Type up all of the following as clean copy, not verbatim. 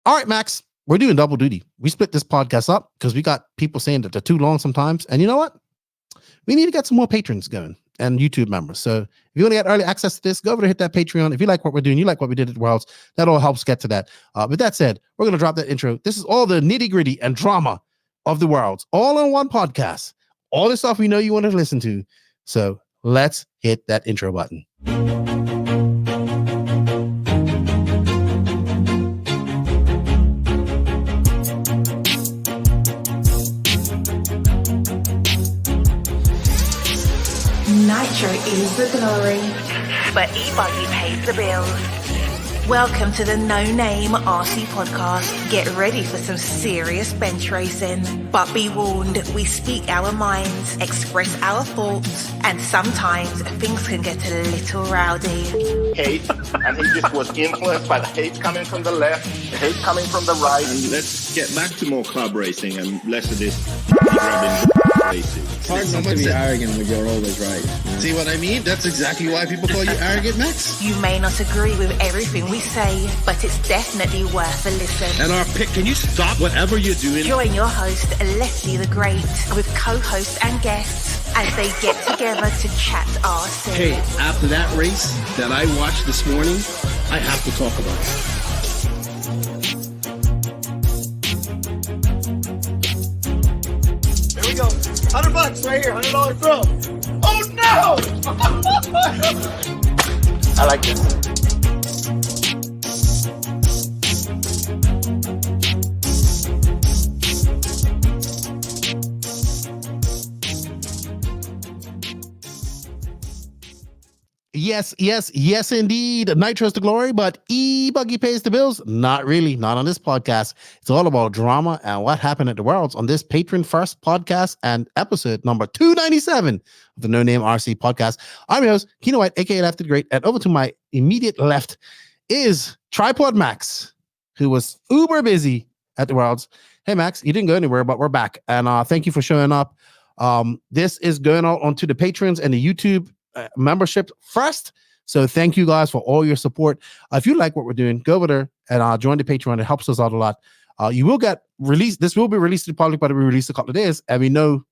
All right, Max, we're doing double duty. We split this podcast up because we got people saying that they're too long sometimes. And you know what? We need to get some more patrons going and YouTube members. So if you want to get early access to this, go over to hit that Patreon. If you like what we're doing, you like what we did at Worlds, that all helps get to that. With that said, we're going to drop that intro. This is all the nitty gritty and drama of the Worlds, all on one podcast. All the stuff we know you want to listen to. So let's hit that intro button. Nitro is the glory, but e-buggy pays the bills. Welcome to the No Name RC Podcast. Get ready for some serious bench racing. But be warned, we speak our minds, express our thoughts, and sometimes things can get a little rowdy. Hate, and he just was influenced by the hate coming from the left, the hate coming from the right. And let's get back to more club racing and less of this grabbing racing. It's hard not to be arrogant when you're always right. See what I mean? That's exactly why people call you arrogant, Max. You may not agree with everything we say, but it's definitely worth a listen. And our pick, can you stop whatever you're doing? Join your host, Lefty the Great, with co-hosts and guests as they get together to chat RC. Hey, after that race that I watched this morning, I have to talk about it. Here we go. $100 right here, $100 throw. Oh no! I like this. Yes, indeed. Nitro's the glory, but e-buggy pays the bills. Not really, not on this podcast. It's all about drama and what happened at the Worlds on this patron first podcast and episode number 297 of the No Name RC Podcast. I'm your host, Keeanu White, aka Lefty the Great, and over to my immediate left is Tripod Max, who was uber busy at the Worlds. Hey Max, you didn't go anywhere, but we're back, and thank you for showing up. This is going out onto the patrons and the YouTube membership first. So thank you guys for all your support. If you like what we're doing, go over there and join the Patreon. It helps us out a lot. You will get released. This will be released to the public, but it'll be released a couple of days. And we know,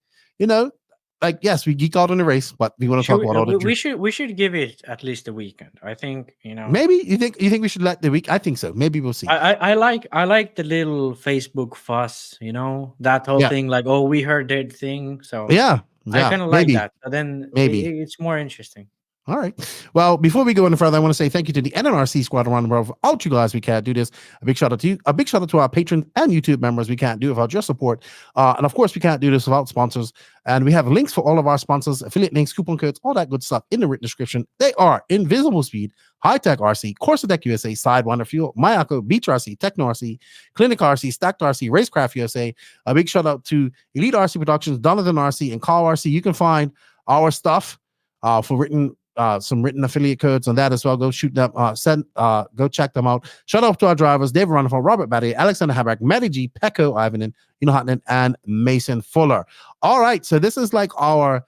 like, yes, we geek out on the race, but we want to talk about all the we should give it at least a weekend. I think, maybe you think we should let the week. I think so. Maybe we'll see. I like the little Facebook fuss, that whole thing, like, oh, we heard that thing. So yeah, I kind of like that. But then maybe it's more interesting. All right. Well, before we go any further, I want to say thank you to the NNRC squad around the world. Without you guys, we can't do this. A big shout out to you. A big shout out to our patrons and YouTube members. We can't do it without your support. And of course, we can't do this without sponsors. And we have links for all of our sponsors, affiliate links, coupon codes, all that good stuff in the written description. They are Invisible Speed, High Tech RC, Corsatec USA, Sidewinder Fuel, Mayako, Beach RC, Techno RC, Clinic RC, Stacked RC, Racecraft USA. A big shout out to Elite RC Productions, Donovan RC, and Carl RC. You can find our stuff for written. Some written affiliate codes on that as well. Go shoot them, go check them out. Shout out to our drivers, David Runnerford, Robert Batty, Alexander HagBerg, Matty G, Pecco Ivanen, Hotman, and Mason Fuller. All right, so this is like our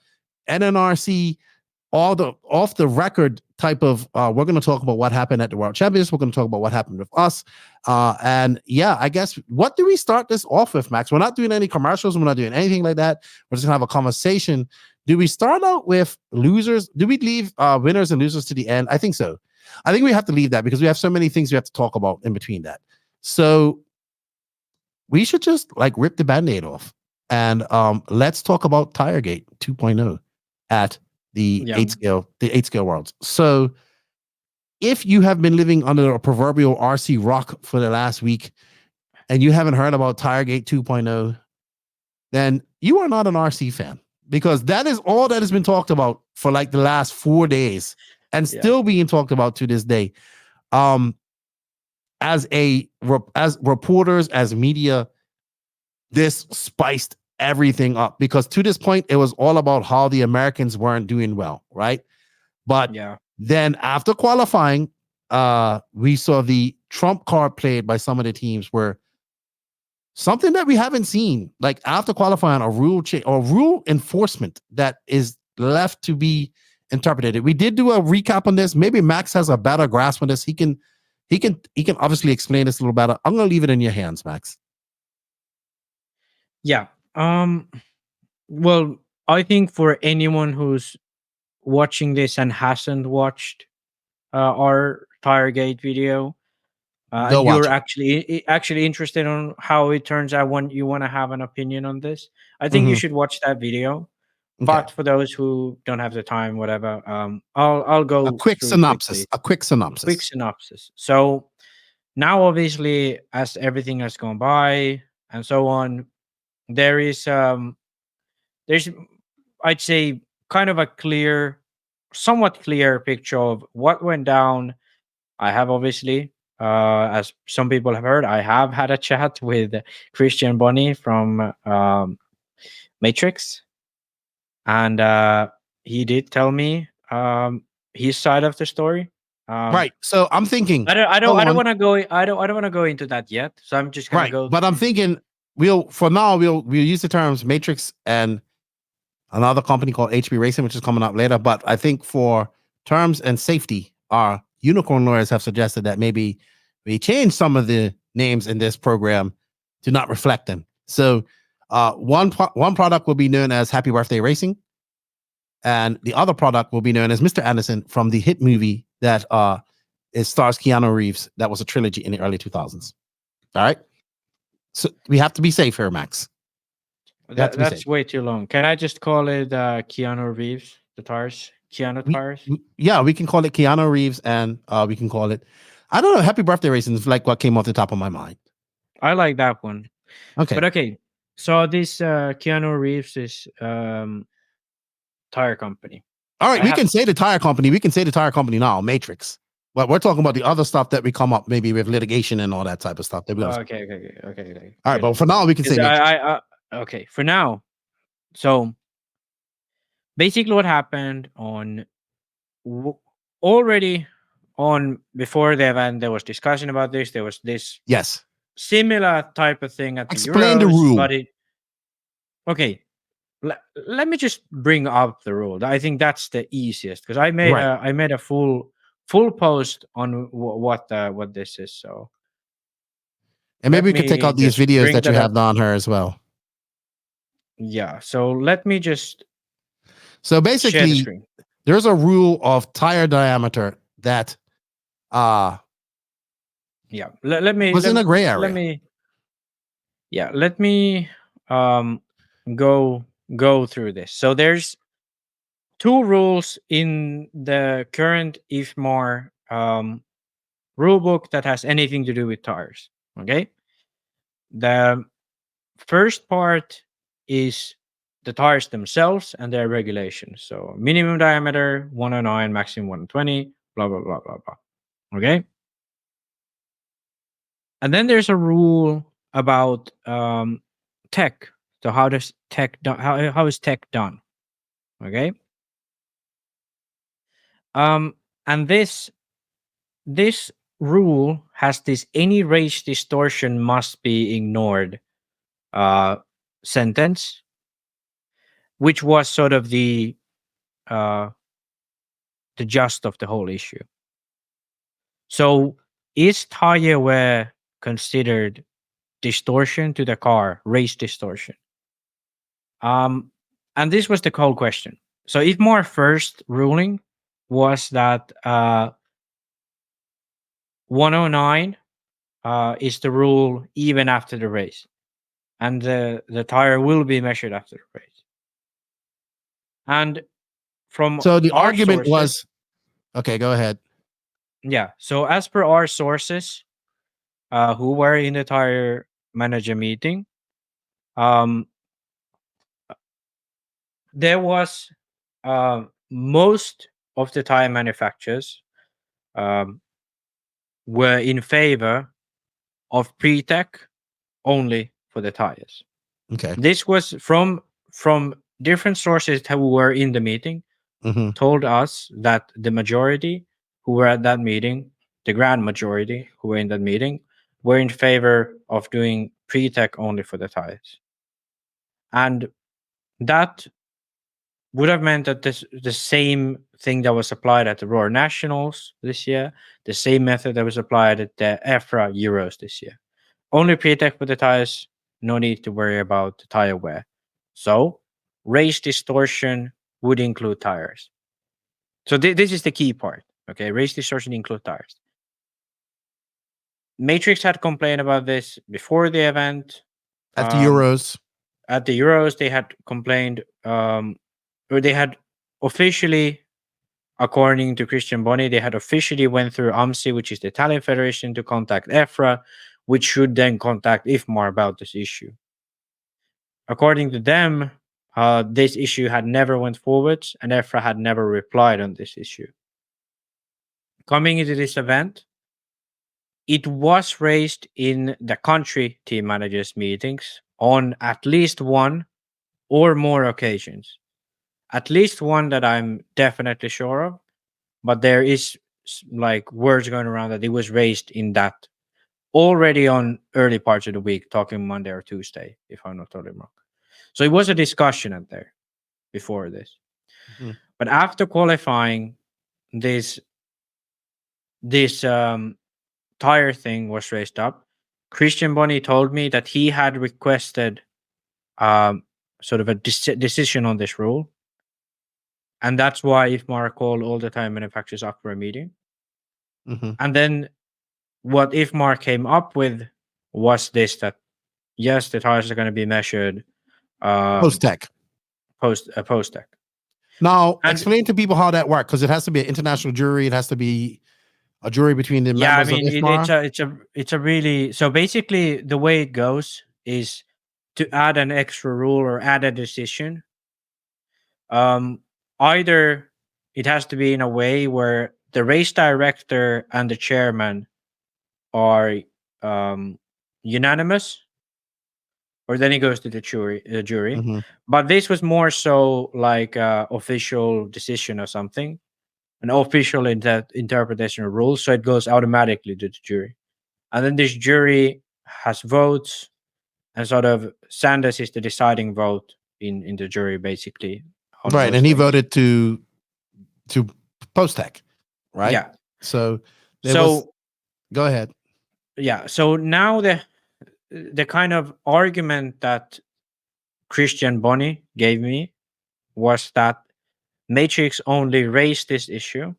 NNRC, all the off the record type of, we're going to talk about what happened at the World Championships. We're going to talk about what happened with us. And yeah, I guess, what do we start this off with, Max? We're not doing any commercials. We're not doing anything like that. We're just going to have a conversation. Do we start out with losers? Do we leave winners and losers to the end? I think so. I think we have to leave that because we have so many things we have to talk about in between that. So we should just like rip the Band-Aid off. And let's talk about TireGate 2.0 at the 8 scale Worlds. So if you have been living under a proverbial RC rock for the last week and you haven't heard about TireGate 2.0, then you are not an RC fan. Because that is all that has been talked about for like the last 4 days and still being talked about to this day. As reporters, as media, this spiced everything up because to this point, it was all about how the Americans weren't doing well, right? But then after qualifying, we saw the trump card played by some of the teams where something that we haven't seen, like after qualifying, a rule change or rule enforcement that is left to be interpreted. We did do a recap on this. Maybe Max has a better grasp on this. He can he can obviously explain this a little better. I'm gonna leave it in your hands, Max. Yeah. Well, I think for anyone who's watching this and hasn't watched our TireGate video, Go and you're watch it. actually interested on how it turns out when you want to have an opinion on this, I think you Mhm. should watch that video. Okay. But for those who don't have the time, whatever, I'll A go quick through synopsis. quickly. A quick Quick synopsis. synopsis. So now, obviously, as everything has gone by and so on, there's I'd say kind of a somewhat clear picture of what went down. I have obviously, as some people have heard, I have had a chat with Christian Bonny from Matrix, and he did tell me his side of the story. Right. So I'm thinking. I Hold don't on. want to go. I don't want to go into that yet. So I'm just gonna Right. go. But I'm thinking we'll use the terms Matrix and another company called HB Racing, which is coming up later. But I think for terms and safety, our unicorn lawyers have suggested that maybe we change some of the names in this program to not reflect them. So one product will be known as Happy Birthday Racing, and the other product will be known as Mr. Anderson from the hit movie that it stars Keanu Reeves. That was a trilogy in the early 2000s. All right. So we have to be safe here, Max. That's way too long. Can I just call it Keanu Reeves, the tires? Keanu tires? Yeah, we can call it Keanu Reeves, and we can call it, I don't know, Happy Birthday Racing is like what came off the top of my mind. I like that one. Okay. But okay. So this Keanu Reeves is tire company. All right, we can say the tire company. We can say the tire company now, Matrix. But we're talking about the other stuff that we come up maybe with litigation and all that type of stuff. That we Okay. All right, but for now we can say Matrix. Okay, for now. So basically what happened on already on before the event, there was discussion about this. There was this Yes. similar type of thing at the Explain Euros, the rule. but okay. Let me just bring up the rule. I think that's the easiest because I made a full post on what this is. So, and maybe we could take out these videos that you have on her as well. Yeah. So let me just. So basically, there's a rule of tire diameter that yeah. Let me was in a gray area. Let me go through this. So there's two rules in the current IFMAR rule book that has anything to do with tires. Okay. The first part is the tires themselves and their regulations. So minimum diameter 109, maximum 120, blah blah blah blah blah. Okay. And then there's a rule about tech. So how does tech done? How is tech done? Okay. And this rule has this any race distortion must be ignored sentence, which was sort of the gist of the whole issue. So is tire wear considered distortion to the car, race distortion? And this was the whole question. So IFMAR first ruling was that 109 is the rule even after the race, and the tire will be measured after the race. And from so the argument sources, was, okay, go ahead. Yeah. So as per our sources, who were in the tire manager meeting, there was most of the tire manufacturers were in favor of pre-tech only for the tires. Okay. This was from different sources who were in the meeting, told us that the majority who were at that meeting, the grand majority who were in that meeting, were in favor of doing pre-tech only for the tires. And that would have meant that the same thing that was applied at the Roar Nationals this year, the same method that was applied at the EFRA Euros this year. Only pre-tech with the tires, no need to worry about the tire wear. So, race distortion would include tires. So this is the key part. Okay, race distortion include tires. Matrix had complained about this before the event. At the Euros. At the Euros, they had complained, or they had officially, according to Christian Boni, they had officially went through AMSI, which is the Italian Federation, to contact EFRA, which should then contact IFMAR about this issue. According to them, this issue had never went forwards, and EFRA had never replied on this issue. Coming into this event, it was raised in the country team managers meetings on at least one or more occasions. At least one that I'm definitely sure of, but there is like words going around that it was raised in that already on early parts of the week, talking Monday or Tuesday, if I'm not totally wrong. So it was a discussion out there before this. Mhm. But after qualifying, this tire thing was raised up. Christian Boni told me that he had requested sort of a decision on this rule. And that's why IFMAR called all the tire manufacturers up for a meeting. Mhm. And then what IFMAR came up with was this, that yes, the tires are going to be measured Post-tech. post-tech. Now, And- explain to people how that works, because it has to be an international jury. It has to be a jury between the Yeah, I members mean, of IFMAR. it's a really, so basically the way it goes is to add an extra rule or add a decision. Either it has to be in a way where the race director and the chairman are unanimous, or then it goes to the jury. Mhm. But this was more so like official decision or something, an official interpretation of rules, so it goes automatically to the jury. And then this jury has votes, and sort of Sanders is the deciding vote in the jury, basically. on Right, those and he things. voted to post-tech, right? Yeah. So there So was. Go ahead. yeah. So now the kind of argument that Christian Boni gave me was that Matrix only raised this issue,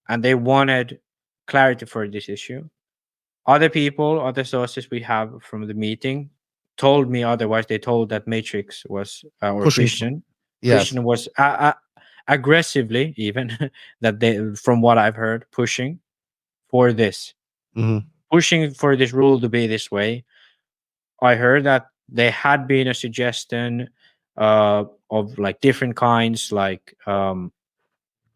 and they wanted clarity for this issue. Other people, other sources we have from the meeting told me otherwise. They told that Matrix was, or Pushing. Christian, Yes. Christian was aggressively, even that they, from what I've heard, pushing for this, Mhm. pushing for this rule to be this way. I heard that there had been a suggestion of like different kinds, like can't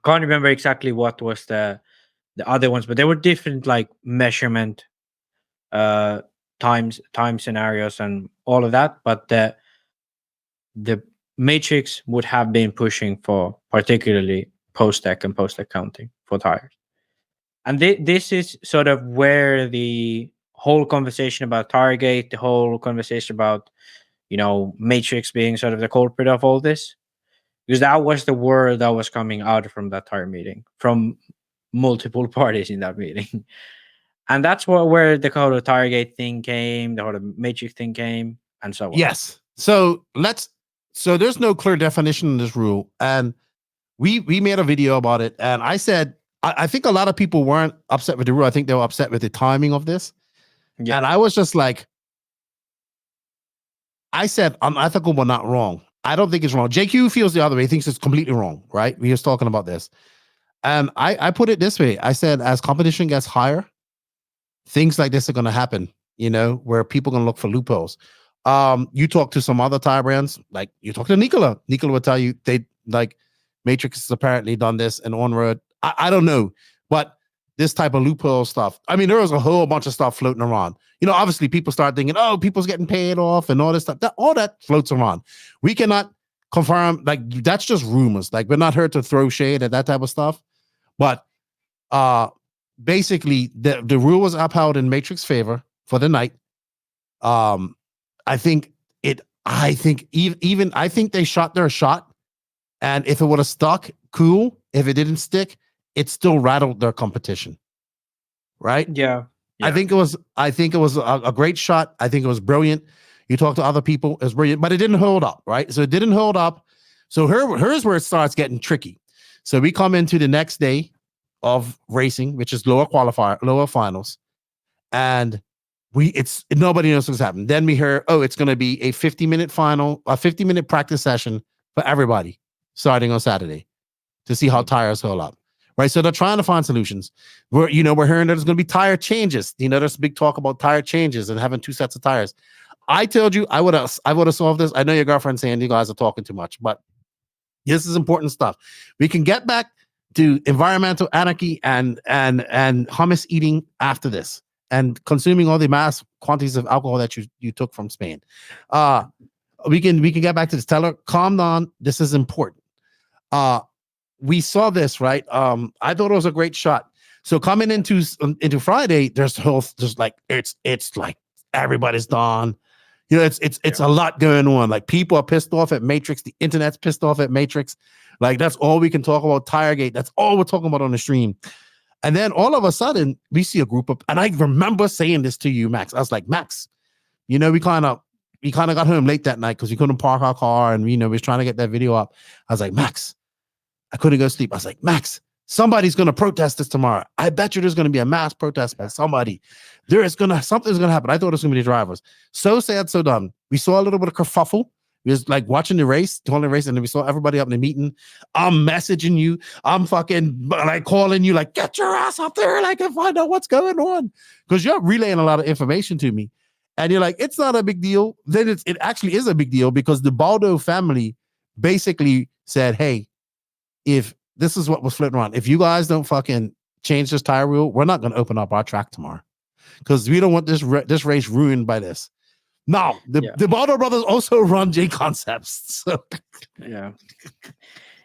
remember exactly what was the other ones, but there were different like measurement time scenarios and all of that. But the Matrix would have been pushing for particularly post-tech and post-tech counting for tires. And this is sort of where the whole conversation about TireGate, the whole conversation about, Matrix being sort of the culprit of all this, because that was the word that was coming out from that tire meeting, from multiple parties in that meeting. And that's where the whole TireGate thing came, the whole Matrix thing came, and so on. Yes. So there's no clear definition in this rule, and we made a video about it, and I said I think a lot of people weren't upset with the rule. I think they were upset with the timing of this. Yeah. And I was just like, I said unethical but not wrong. I don't think it's wrong. JQ feels the other way. He thinks it's completely wrong, right? We were just talking about this. And I put it this way. I said, as competition gets higher, things like this are going to happen, where people are going to look for loopholes. You talk to some other tire brands, like you talk to Nikola. Nikola will tell you they like Matrix has apparently done this and ONROAD. I don't know, but this type of loophole stuff. I mean, there was a whole bunch of stuff floating around. Obviously people start thinking, oh, people's getting paid off and all this stuff. All that floats around. We cannot confirm, like, that's just rumors. Like, we're not here to throw shade at that type of stuff. But basically the rule was upheld in Matrix favor for the night. I think they shot their shot And if it would have stuck, cool. If it didn't stick, it still rattled their competition. Right? Yeah. I think it was a great shot. I think it was brilliant. You talk to other people, it was brilliant, but it didn't hold up, right? So it didn't hold up. So here's where it starts getting tricky. So we come into the next day of racing, which is lower finals, and nobody knows what's happening. Then we hear, it's going to be a 50-minute final, a 50-minute practice session for everybody starting on Saturday to see how tires hold up. Right. So they're trying to find solutions. We're hearing that there's going to be tire changes. There's big talk about tire changes and having 2 sets of tires. I told you I would have solved this. I know your girlfriend's saying you guys are talking too much, but this is important stuff. We can get back to environmental anarchy and hummus eating after this and consuming all the mass quantities of alcohol that you took from Spain. We can get back to this. Tell her, calm down. This is important. We saw this, right? I thought it was a great shot. So coming into Friday, there's like it's like everybody's gone. It's a lot going on. Like people are pissed off at Matrix. The internet's pissed off at Matrix. Like that's all we can talk about. TireGate. That's all we're talking about on the stream. And then all of a sudden, we see a group of, and I remember saying this to you, Max. I was like, Max, we kind of got home late that night because we couldn't park our car, and we was trying to get that video up. I was like, Max, I couldn't go to sleep. I was like, Max, somebody's going to protest this tomorrow. I bet you there's going to be a mass protest by somebody. Something's going to happen. I thought it was going to be the drivers. So sad, so done. We saw a little bit of kerfuffle. We was like watching the race, and then we saw everybody up in the meeting. I'm messaging you. I'm fucking like calling you, like, get your ass up there, like, and find out what's going on. Because you're relaying a lot of information to me. And you're like, it's not a big deal. Then it actually is a big deal because the Baldo family basically said, hey, if this is what was floating around, if you guys don't fucking change this tire rule, we're not going to open up our track tomorrow because we don't want this race ruined by this. Now, the Baldo brothers also run J Concepts. So.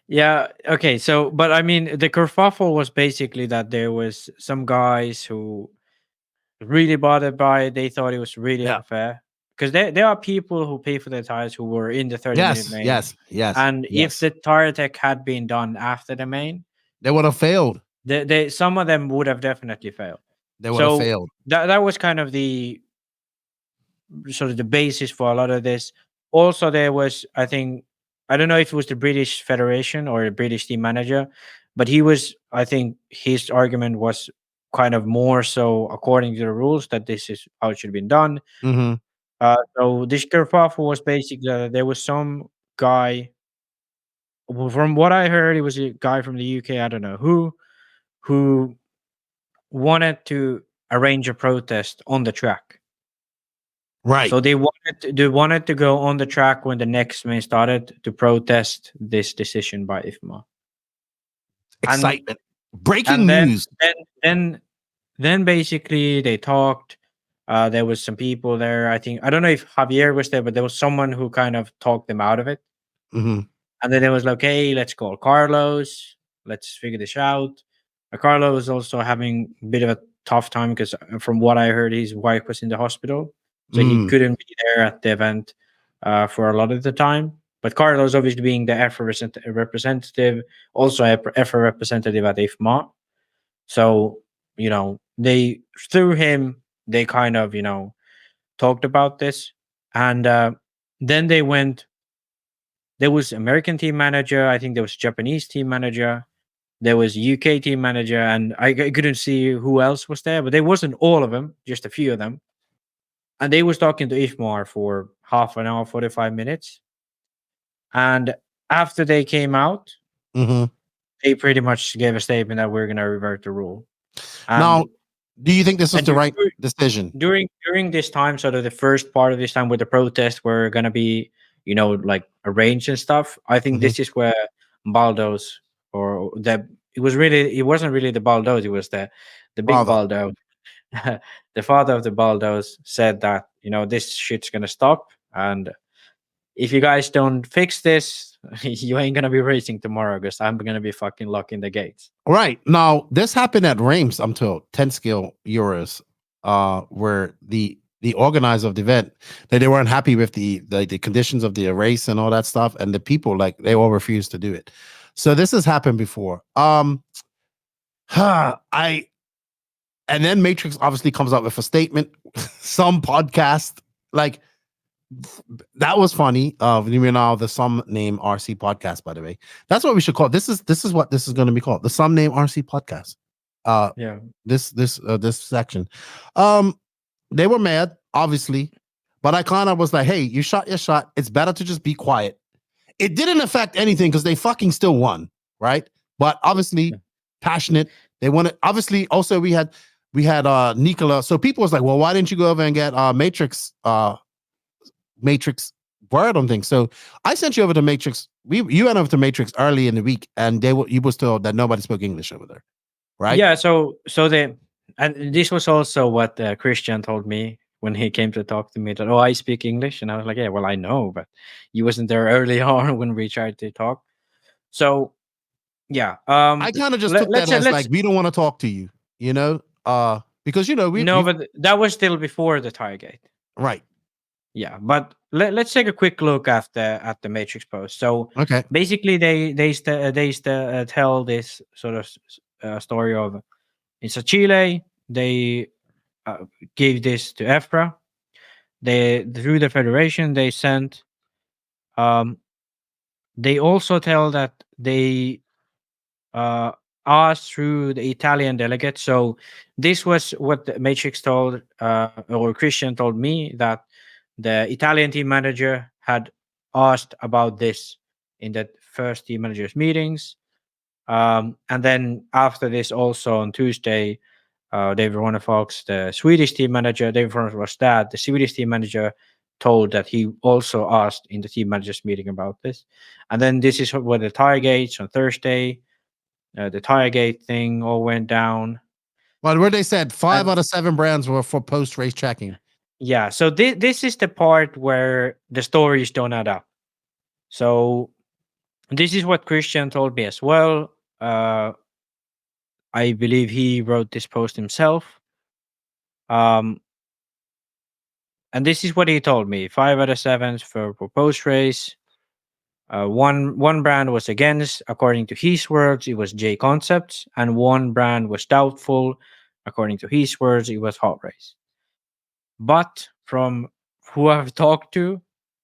Yeah. Okay. So, but I mean, the kerfuffle was basically that there was some guys who really bothered by it. They thought it was really unfair. Because there are people who pay for their tires who were in the 30-minute main. Yes. And if the tire tech had been done after the main, they would have failed. Some of them would have definitely failed. They would have failed. That was kind of the sort of the basis for a lot of this. Also, there was, I think, I don't know if it was the British Federation or the British team manager, but I think his argument was kind of more so according to the rules that this is how it should have been done. Mm-hmm. So this kerfuffle was basically there was some guy, from what I heard, it was a guy from the UK, I don't know who wanted to arrange a protest on the track. Right. So they wanted to go on the track when the next main started to protest this decision by IFMA. Excitement. Breaking news. Then basically they talked. There was some people there. I don't know if Javier was there, but there was someone who kind of talked them out of it. Mm-hmm. And then it was like, hey, let's call Carlos. Let's figure this out. Carlos was also having a bit of a tough time because from what I heard, his wife was in the hospital. So he couldn't be there at the event for a lot of the time. But Carlos, obviously being the F representative, also a F representative at IFMA. So, they through him, they kind of, talked about this. And then they went, there was American team manager. I think there was Japanese team manager. There was UK team manager. And I couldn't see who else was there, but there wasn't all of them, just a few of them. And they was talking to IFMA for half an hour, 45 minutes. And after they came out, they pretty much gave a statement that we're going to revert the rule. Now, do you think this is the right decision? During this time, sort of the first part of this time where the protests were going to be, like arranged and stuff, I think this is where Baldo's, it wasn't really the Baldo's, it was the big Baldo. The father of the Baldos said that, this shit's going to stop. And if you guys don't fix this, you ain't going to be racing tomorrow because I'm going to be fucking locking the gates. Right. Now, this happened at Reims, I'm told, 10 scale Euros, where the the organizer of the event, that they weren't happy with the conditions of the race and all that stuff, and the people, like, they all refused to do it. So this has happened before. And then Matrix obviously comes out with a statement. Some podcast, like, that was funny. You know, the Some Name RC podcast, by the way. That's what we should call it. This is what this is going to be called. The Some Name RC podcast. Yeah. This section. They were mad, obviously, but I kind of was like, hey, you shot your shot. It's better to just be quiet. It didn't affect anything because they fucking still won, right? But obviously, passionate. They wanted, obviously, also we had Nicola. So people was like, well, why didn't you go over and get Matrix word on things? So I sent you over to Matrix. You went over to Matrix early in the week, and you was told that nobody spoke English over there, right? Yeah. So and this was also what Christian told me when he came to talk to me, that, oh, I speak English. And I was like, yeah, well, I know, but you wasn't there early on when we tried to talk. So yeah. I kind of just took that as like, we don't want to talk to you, you know? Because, you know, but that was still before the TireGate. Right. Yeah, but let's take a quick look at the Matrix post. So okay, basically, they tell this sort of story of, it's a Chile. They gave this to EFRA. They, through the federation, they sent. They also tell that they asked through the Italian delegate. So this was what the Matrix told, or Christian told me, that the Italian team manager had asked about this in the first team managers meetings. And then after this, also on Tuesday, David Ronnefox, the Swedish team manager, David Ronnefox, the Swedish team manager, told that he also asked in the team managers meeting about this. And then this is what the TireGates on Thursday, the TireGate thing all went down. Well, where they said 5 out of 7 brands were for post-race checking. Yeah, so this is the part where the stories don't add up. So this is what Christian told me as well. I believe he wrote this post himself. And this is what he told me: 5 out of 7 for post race. One brand was against, according to his words, it was J Concepts, and one brand was doubtful, according to his words, it was Hot Race. But from who I've talked to,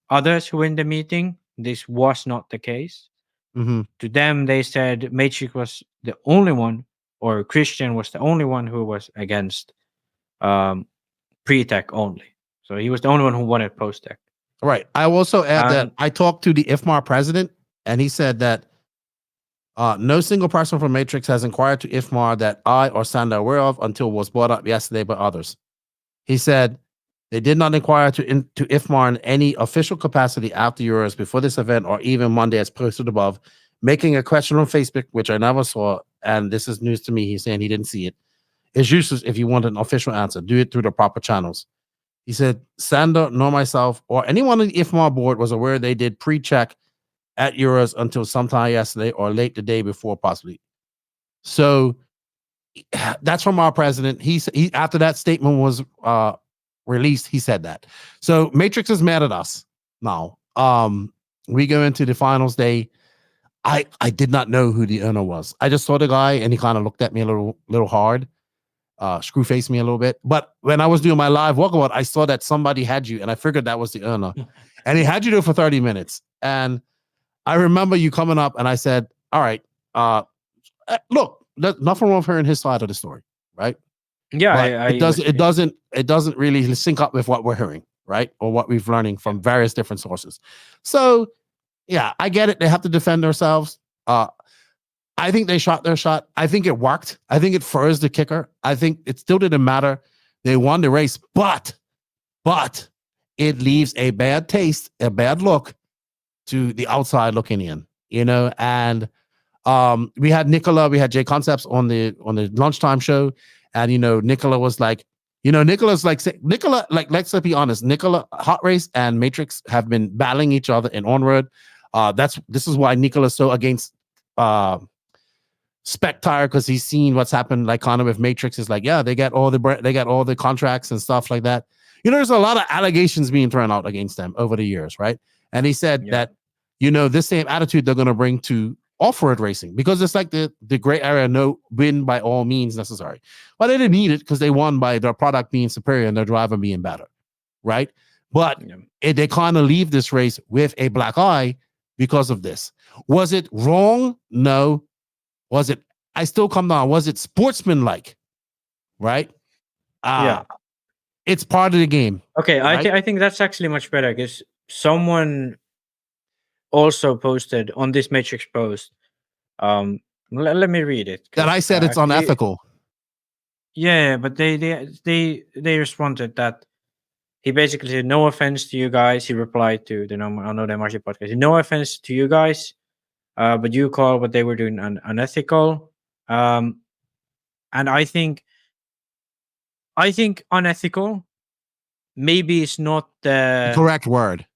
others who were in the meeting, this was not the case. Mm-hmm. To them, they said Matrix was the only one, or Christian was the only one who was against pre-tech only. So he was the only one who wanted post-tech. Right. I will also add that I talked to the IFMAR president, and he said that no single person from Matrix has inquired to IFMAR that I or Sandra are aware of until it was brought up yesterday by others. He said they did not inquire to IFMAR in any official capacity after Euros before this event, or even Monday as posted above, making a question on Facebook, which I never saw, and this is news to me. He's saying he didn't see it. It's useless if you want an official answer. Do it through the proper channels. He said, Sander, nor myself, or anyone on the IFMAR board was aware they did pre-check at Euros until sometime yesterday or late the day before, possibly. So that's from our president. He after that statement was released, he said that. So Matrix is mad at us now. We go into the finals day. I did not know who the owner was. I just saw the guy, and he kind of looked at me a little hard. Screw faced me a little bit. But when I was doing my live walkabout, I saw that somebody had you, and I figured that was the owner. And he had you there for 30 minutes. And I remember you coming up, and I said, all right, look, there's nothing wrong with hearing his side of the story, right? Yeah, it doesn't really sync up with what we're hearing, right? Or what we've learning from various different sources. So yeah, I get it. They have to defend themselves. I think they shot their shot. I think it worked. I think it froze the kicker. I think it still didn't matter. They won the race, but it leaves a bad taste, a bad look to the outside looking in, you know. And we had Nicola, we had J Concepts on the lunchtime show, and Nicola was like, Nicola's like, let's be honest, Nicola, Hot Race and Matrix have been battling each other in ONROAD. This is why Nicola's so against Spec Tire, because he's seen what's happened, like kind of with Matrix. Is like, yeah, they got all the contracts and stuff like that. there's a lot of allegations being thrown out against them over the years, right? And he said Yeah. that, this same attitude they're going to bring to off-road racing, because it's like the gray area, no win by all means necessary. But they didn't need it because they won by their product being superior and their driver being better, right? But they kind of leave this race with a black eye because of this. Was it wrong? No. Was it? I still come down. Was it sportsmanlike? Right? Yeah. It's part of the game. Okay, right? I think that's actually much better, because someone also posted on this Matrix post. Let me read it. That I said it's actually, unethical. Yeah, but they responded that he basically said, "No offense to you guys." He replied to the NNRCPODCAST podcast. "No offense to you guys, but you call what they were doing unethical." And I think unethical maybe is not the Correct word.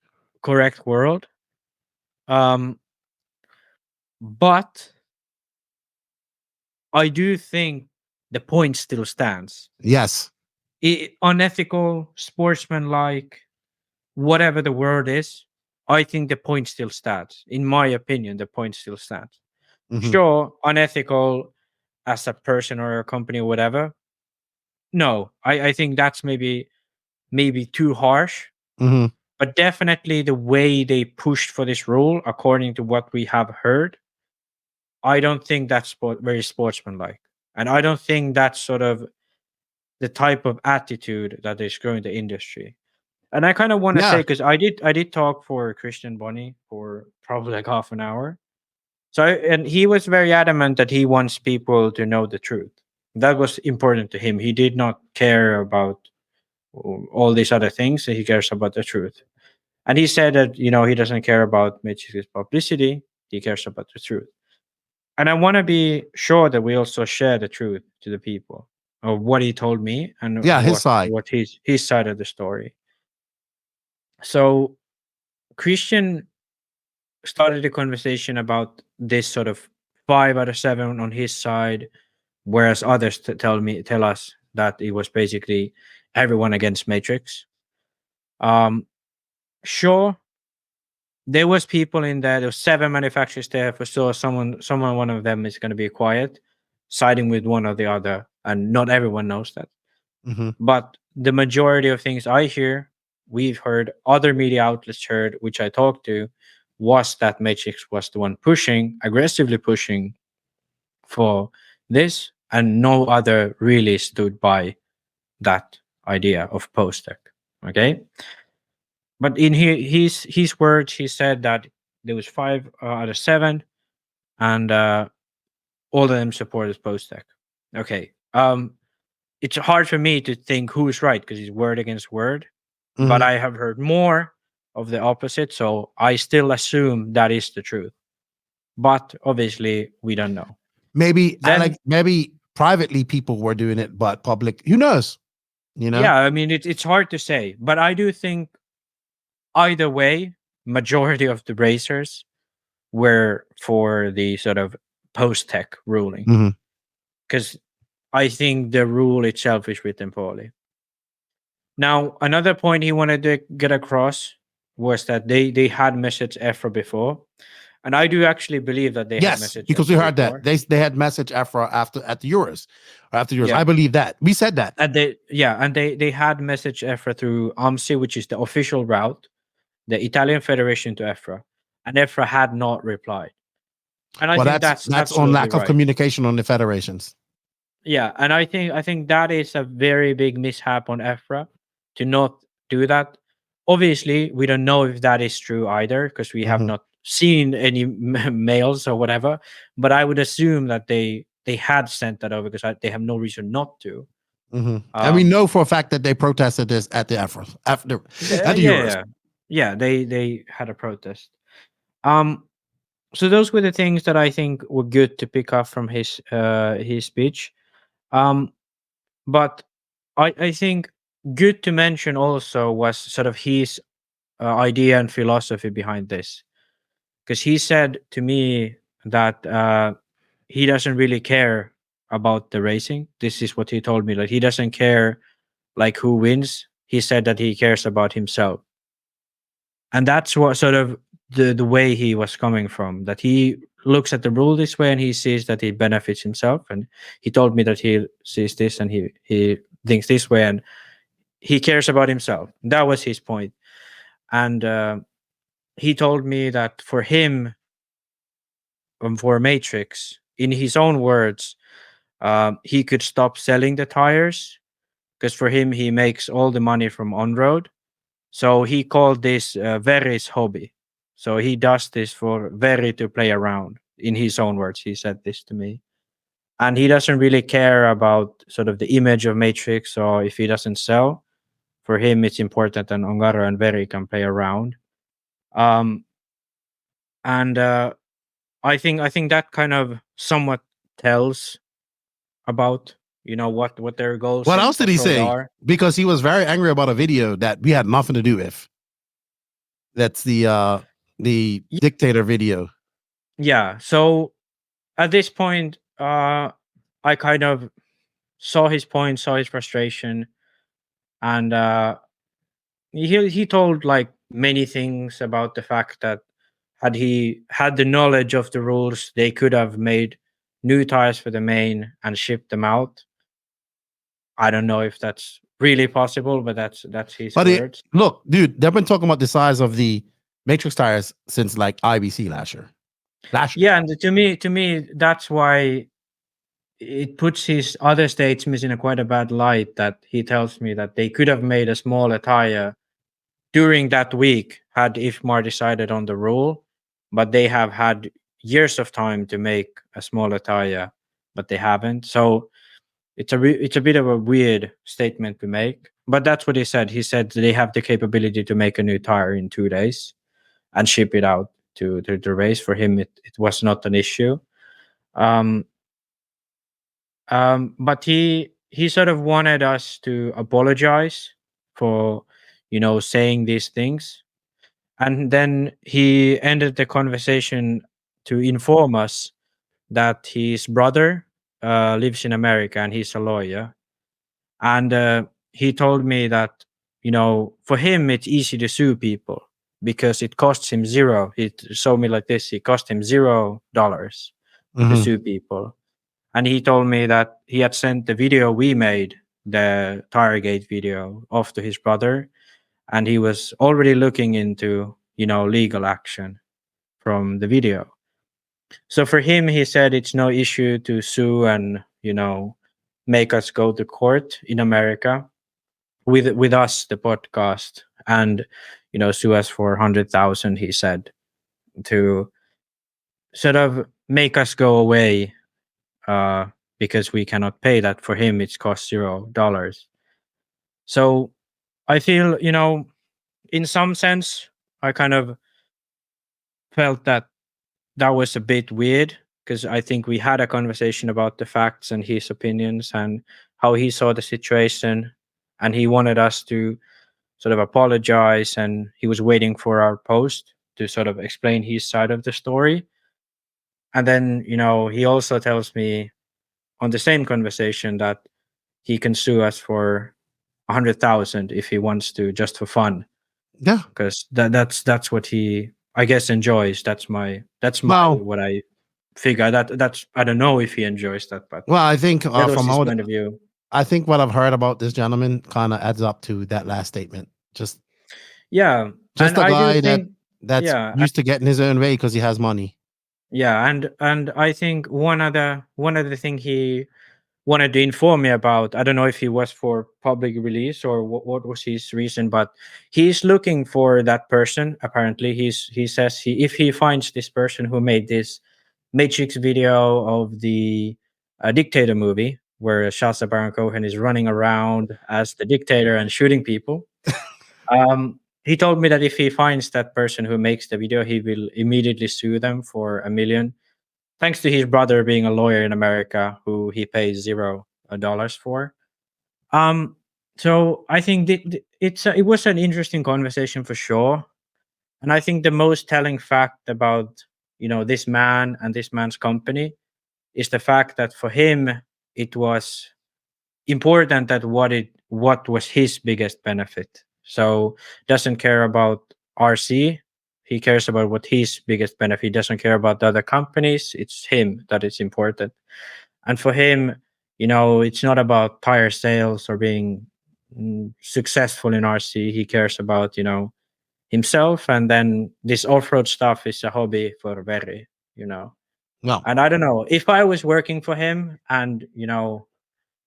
correct word. But I do think the point still stands. Yes. Unethical, sportsmanlike, whatever the word is, I think the point still stands. In my opinion, the point still stands. Mhm. Sure, unethical as a person or a company or whatever. No, I think that's maybe too harsh. Mhm. But definitely the way they pushed for this rule, according to what we have heard, I don't think that's very sportsmanlike. And I don't think that's sort of the type of attitude that is growing the industry. And I kind of want to say, Yeah. because I did talk for Christian Bonnie for probably like half an hour. So and he was very adamant that he wants people to know the truth. That was important to him. He did not care about all these other things. He cares about the truth. And he said that, he doesn't care about Matrix's publicity. He cares about the truth. And I want to be sure that we also share the truth to the people of what he told me and Yeah, his side. what his side of the story. So Christian started a conversation about this sort of 5 out of 7 on his side, whereas others tell us that it was basically everyone against Matrix. Sure, there was people in there. There was 7 manufacturers there. For sure, one of them is going to be quiet, siding with one or the other, and not everyone knows that. Mhm. But the majority of things I hear, we've heard, other media outlets heard, which I talked to, was that Matrix was the one aggressively pushing for this, and no other really stood by that idea of post-tech. Okay. But in his words, he said that there was 5 out of 7, and all of them supported post-tech. Okay. It's hard for me to think who's right, because it's word against word. But Mhm. I have heard more of the opposite, so I still assume that is the truth. But obviously, we don't know. Maybe Then, maybe privately people were doing it, but public, who knows? yeah, I mean, it's hard to say, but I do think either way, majority of the racers were for the sort of post-tech ruling, Mhm. because I think the rule itself is written poorly. Now, another point he wanted to get across was that they had message EFRA before, and I do actually believe that they had Yes, message because we EFRA heard before. that they had message after at the Euros, after Euros. Yeah. I believe that we said that. And they had message EFRA through AMSI, which is the official route, the Italian Federation to EFRA, and EFRA had not replied. And I Well, think that's on absolutely lack of right. communication on the federations. Yeah, and I think that is a very big mishap on EFRA to not do that. Obviously, we don't know if that is true either, because we have Mhm. not seen any mails or whatever. But I would assume that they had sent that over, because they have no reason not to. And we know for a fact that they protested this at the Euros. At the Euros. Yeah, they had a protest. So those were the things that I think were good to pick up from his speech. But I think good to mention also was sort of his idea and philosophy behind this, because he said to me that he doesn't really care about the racing. This is what he told me, that he doesn't care like who wins. he said that he cares about himself. And that's what sort of the way he was coming from, that he looks at the rule this way and he sees that he benefits himself. And he told me that he sees this and he thinks this way and he cares about himself. That was his point. And he told me that for him, for Matrix, in his own words, he could stop selling the tires because for him, he makes all the money from ONROAD. So he called this Very's hobby. So he does this for Very to play around. In his own words, he said this to me. And he doesn't really care about sort of the image of Matrix, or if he doesn't sell. For him, it's important that Ongaro and Very can play around. And I think that kind of somewhat tells about what their goals. What in else did he ONROAD say? are. Because he was very angry about a video that we had nothing to do with. That's the dictator video. Yeah. So at this point, I kind of saw his point, saw his frustration, and he told like many things about the fact that had he had the knowledge of the rules, they could have made new tires for the main and shipped them out. I don't know if that's really possible, but that's his But words. look, dude, they've been talking about the size of the Matrix tires since like IBC last year. Yeah, and to me, that's why it puts his other statements in a quite a bad light. That he tells me that they could have made a smaller tire during that week had IFMAR decided on the rule, but they have had years of time to make a smaller tire, but they haven't. So it's a bit of a weird statement to make. But that's what he said. He said they have the capability to make a new tire in 2 days and ship it out to the race. For him, it was not an issue. But he sort of wanted us to apologize for saying these things, and then he ended the conversation to inform us that his brother lives in America and he's a lawyer, and he told me that for him it's easy to sue people because it costs him zero. He showed me like this: it cost him $0 to sue people. And he told me that he had sent the video we made, the TireGate video, off to his brother, and he was already looking into legal action from the video. So for him, he said it's no issue to sue and make us go to court in America with us, the podcast, and sue us for 100,000. He said, to sort of make us go away. Because we cannot pay that. For him, it's cost $0. So I feel, in some sense, I kind of felt that was a bit weird, because I think we had a conversation about the facts and his opinions and how he saw the situation, and he wanted us to sort of apologize, and he was waiting for our post to sort of explain his side of the story. And then, he also tells me on the same conversation that he can sue us for 100,000 if he wants to, just for fun. Yeah, because that's what he, I guess, enjoys. That's my what I figure. That's I don't know if he enjoys that, but I think that was from his all point of view. I think what I've heard about this gentleman kind of adds up to that last statement. Just A guy think, that's used to getting his own way because he has money. Yeah, and I think one other thing he wanted to inform me about, I don't know if he was for public release or what was his reason, but he's looking for that person. Apparently, he says if he finds this person who made this Matrix video of the Dictator movie, where Sacha Baron Cohen is running around as the dictator and shooting people. He told me that if he finds that person who makes the video, he will immediately sue them for $1 million. Thanks to his brother being a lawyer in America, who he pays $0 for. So I think it was an interesting conversation for sure, and I think the most telling fact about this man and this man's company is the fact that for him it was important that what it what was his biggest benefit. So doesn't care about RC. He cares about what his biggest benefit. He doesn't care about the other companies. It's him that is important. And for him, it's not about tire sales or being successful in RC. He cares about, himself. And then this off-road stuff is a hobby for Very, No. And I don't know if I was working for him, and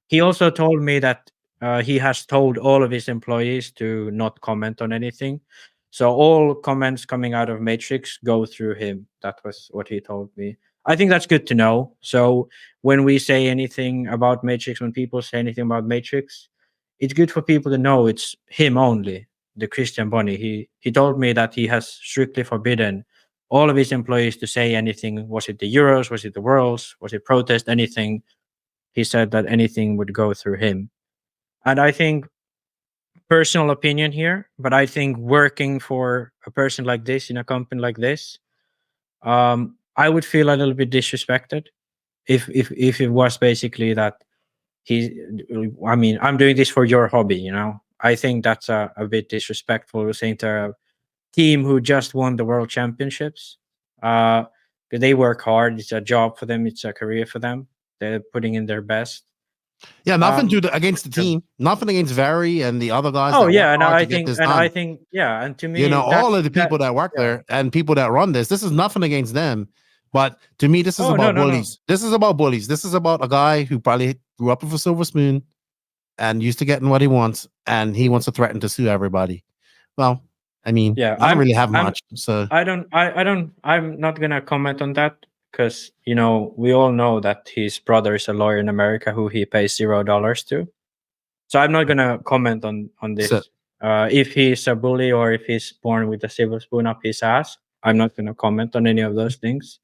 he also told me that he has told all of his employees to not comment on anything. So all comments coming out of Matrix go through him. That was what he told me. I think that's good to know. So when we say anything about Matrix, when people say anything about Matrix, it's good for people to know it's him only, the Christian Bonnie. He told me that he has strictly forbidden all of his employees to say anything. Was it the Euros? Was it the Worlds? Was it protest? Anything? He said that anything would go through him. And I think, personal opinion here, but I think working for a person like this in a company like this, I would feel a little bit disrespected if it was basically that I'm doing this for your hobby, I think that's a bit disrespectful, saying to a team who just won the world championships. Because they work hard. It's a job for them. It's a career for them. They're putting in their best. Yeah, nothing against the team. Nothing against Vary and the other guys. Oh that yeah, work and hard I to get think, this and done. I think, yeah, and to me, all of the people that work there and people that run this is nothing against them. But to me, this is about bullies. This is about bullies. This is about a guy who probably grew up with a silver spoon and used to getting what he wants, and he wants to threaten to sue everybody. Well, I mean, I don't really have much. So I'm not gonna comment on that, because we all know that his brother is a lawyer in America who he pays $0 to. So I'm not gonna comment on this. So, if he's a bully or if he's born with a silver spoon up his ass, I'm not gonna comment on any of those things.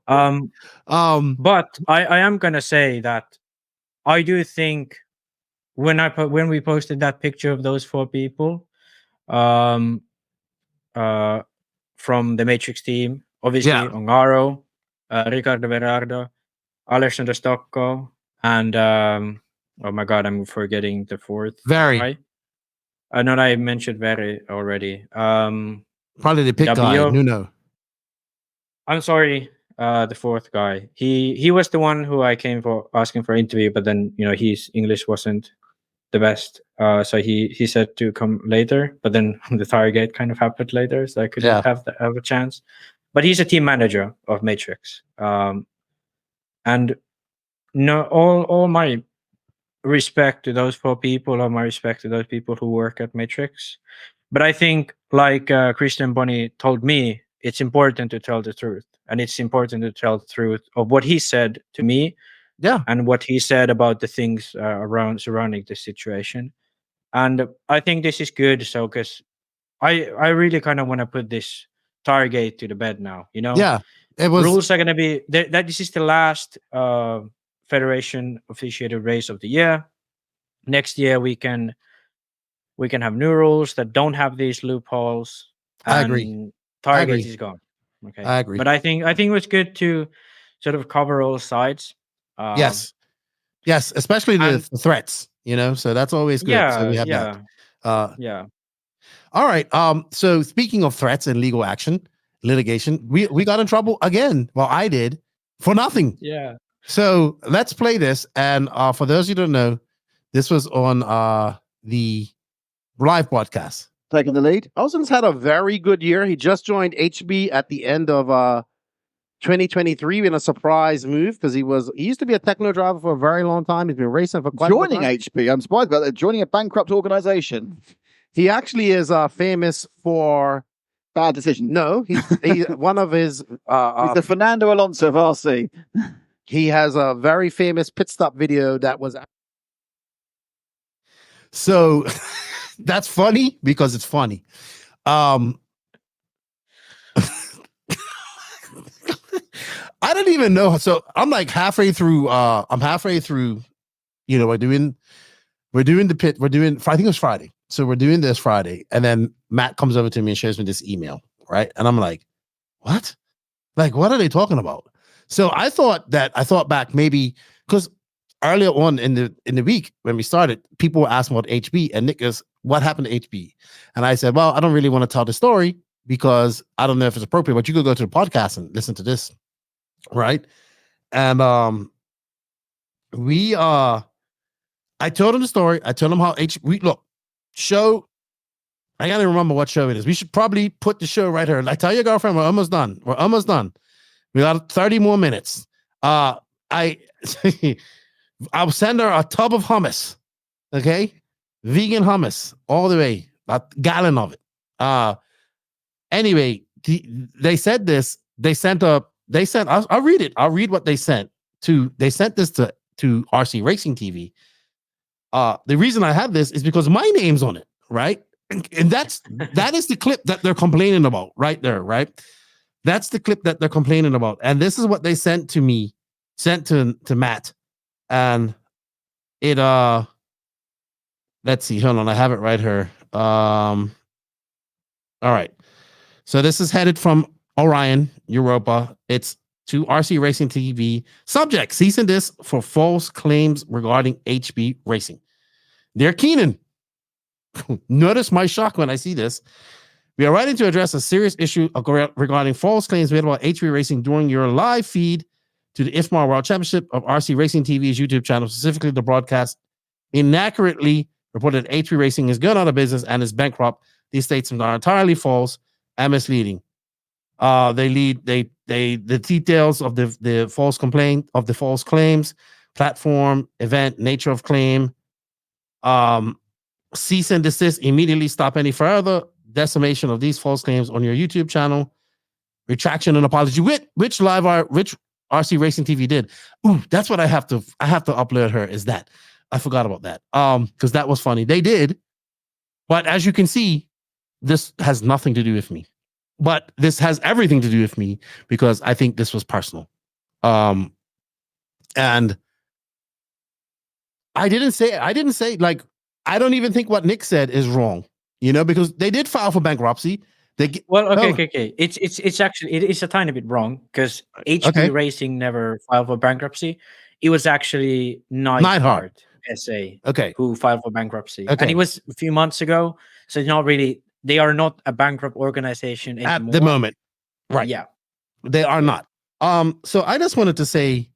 But I am gonna say that I do think when we posted that picture of those 4 people, from the Matrix team, obviously Ongaro, Ricardo Berardo, Alexander Stocco, and oh my god, I'm forgetting the 4th guy. I know I mentioned Very already. Probably the pick guy, Nuno. I'm sorry, the 4th guy. He was the one who I came for asking for interview, but then his English wasn't the best. So he said to come later, but then the TireGate kind of happened later, so I couldn't have a chance. But he's a team manager of Matrix. And all my respect to those 4 people, or my respect to those people who work at Matrix. But I think, like Christian Bonnie told me, it's important to tell the truth, and it's important to tell the truth of what he said to me, and what he said about the things surrounding the situation. And I think this is good, so because I really kind of want to put this TireGate to the bed now. Yeah, it was. Rules are going to be that this is the last Federation officiated race of the year. Next year we can have new rules that don't have these loopholes. I agree. TireGate is gone. Okay, I agree. But I think it was good to sort of cover all sides. Yes, especially the threats. So that's always good. Yeah, so we have that. Yeah. All right. So speaking of threats and legal action, litigation, we got in trouble again. Well, I did, for nothing. Yeah. So let's play this. And for those who don't know, this was on the live podcast. Taking the lead. Ozan's had a very good year. He just joined HB at the end of 2023 in a surprise move, because he used to be a techno driver for a very long time. He's been racing for quite a long time. Joining HB, I'm surprised about that. Joining a bankrupt organization. He actually is famous for bad decisions. No, he's one of his. He's the Fernando Alonso of RC. He has a very famous pit stop video that was. So that's funny because it's funny. I didn't even know. So I'm like halfway through. I'm halfway through. We're doing the pit. I think it was Friday. So we're doing this Friday, and then Matt comes over to me and shows me this email, right? And I'm like, what? Like, what are they talking about? So I thought back maybe, because earlier on in the week when we started, people were asking about HB, and Nick goes, "What happened to HB?" And I said, "Well, I don't really want to tell the story because I don't know if it's appropriate, but you could go to the podcast and listen to this, right?" And I told him the story. I told him how show. I gotta remember what show it is. We should probably put the show right here. Like, tell your girlfriend we're almost done. We're almost done. We got 30 more minutes. I'll send her a tub of hummus. Okay, vegan hummus all the way, a gallon of it. Anyway, they said this. I'll read it. I'll read what they sent to. They sent this to RC Racing TV. The reason I have this is because my name's on it, right? And that is the clip that they're complaining about right there, right? That's the clip that they're complaining about. And this is what they sent to me, sent to Matt. And it let's see, hold on, I have it right here. All right. So this is headed from Orion, Europa. It's to RC Racing TV. Subject: cease and desist for false claims regarding HB Racing. Dear Keenan, notice my shock when I see this. We are writing to address a serious issue regarding false claims made about HB Racing during your live feed to the IFMAR World Championship of RC Racing TV's YouTube channel, specifically the broadcast inaccurately reported HB Racing is going out of business and is bankrupt. These statements are entirely false and misleading. The details of the false complaint, of the false claims, platform, event, nature of claim, cease and desist, immediately stop any further decimation of these false claims on your YouTube channel, retraction and apology, which RC Racing TV did. Ooh, that's what I have to upload her, is that. I forgot about that. Because that was funny. They did, but as you can see, this has nothing to do with me. But this has everything to do with me because I think this was personal. And I didn't say like, I don't even think what Nick said is wrong, because they did file for bankruptcy. Okay. It's actually, it is a tiny bit wrong because HB Racing never filed for bankruptcy. It was actually Neidhart SA who filed for bankruptcy. And it was a few months ago. So it's not really, they are not a bankrupt organization anymore. At the moment. Right. Yeah. They are not. So I just wanted to say,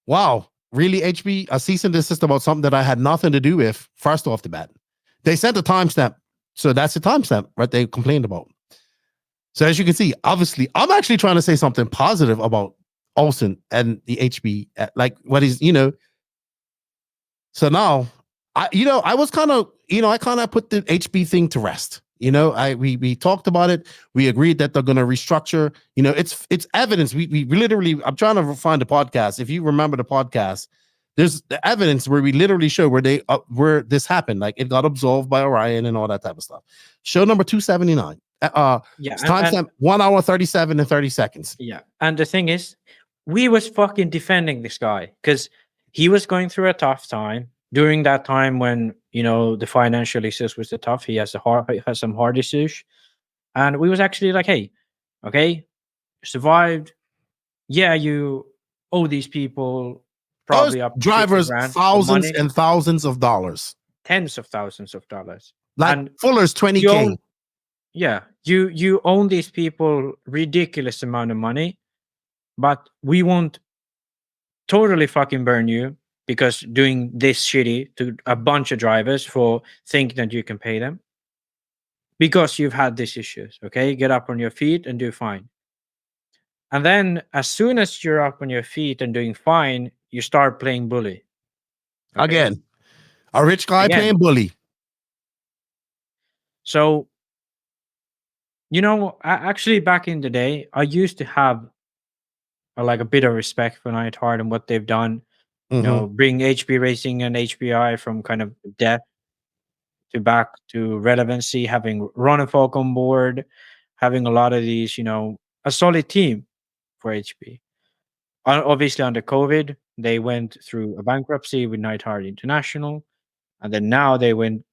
wow, really, HB, a cease and desist about something that I had nothing to do with, first off the bat. They sent a timestamp. So that's the timestamp, right? They complained about. So as you can see, obviously, I'm actually trying to say something positive about Olsen and the HB, like what is, So now, I was kind of, I kind of put the HB thing to rest. We talked about it. We agreed that they're going to restructure. It's evidence. We literally, I'm trying to find the podcast. If you remember the podcast, there's the evidence where we literally show where this happened. Like it got absolved by Orion and all that type of stuff. Show number 279. Timestamp 1 hour 37 and 30 seconds. Yeah, and the thing is, we was fucking defending this guy because he was going through a tough time during that time when the financial issues was tough. He has some heart issues, and we was actually like, hey, okay, survived. Yeah, you owe these people probably up drivers thousands and thousands of dollars, tens of thousands of dollars. Like and Fuller's 20K. You own these people ridiculous amount of money, but we won't totally fucking burn you because doing this shitty to a bunch of drivers for thinking that you can pay them because you've had these issues. Okay, get up on your feet and do fine. And then as soon as you're up on your feet and doing fine, you start playing bully. Okay? Again, a rich guy playing bully. So, actually back in the day, I used to have a bit of respect for Neidhart and what they've done. Bring HB Racing and HBI from kind of death to back to relevancy, having Ron and Falk on board, having a lot of these, a solid team for HB. Obviously, under COVID, they went through a bankruptcy with Neidhart International, and then now they went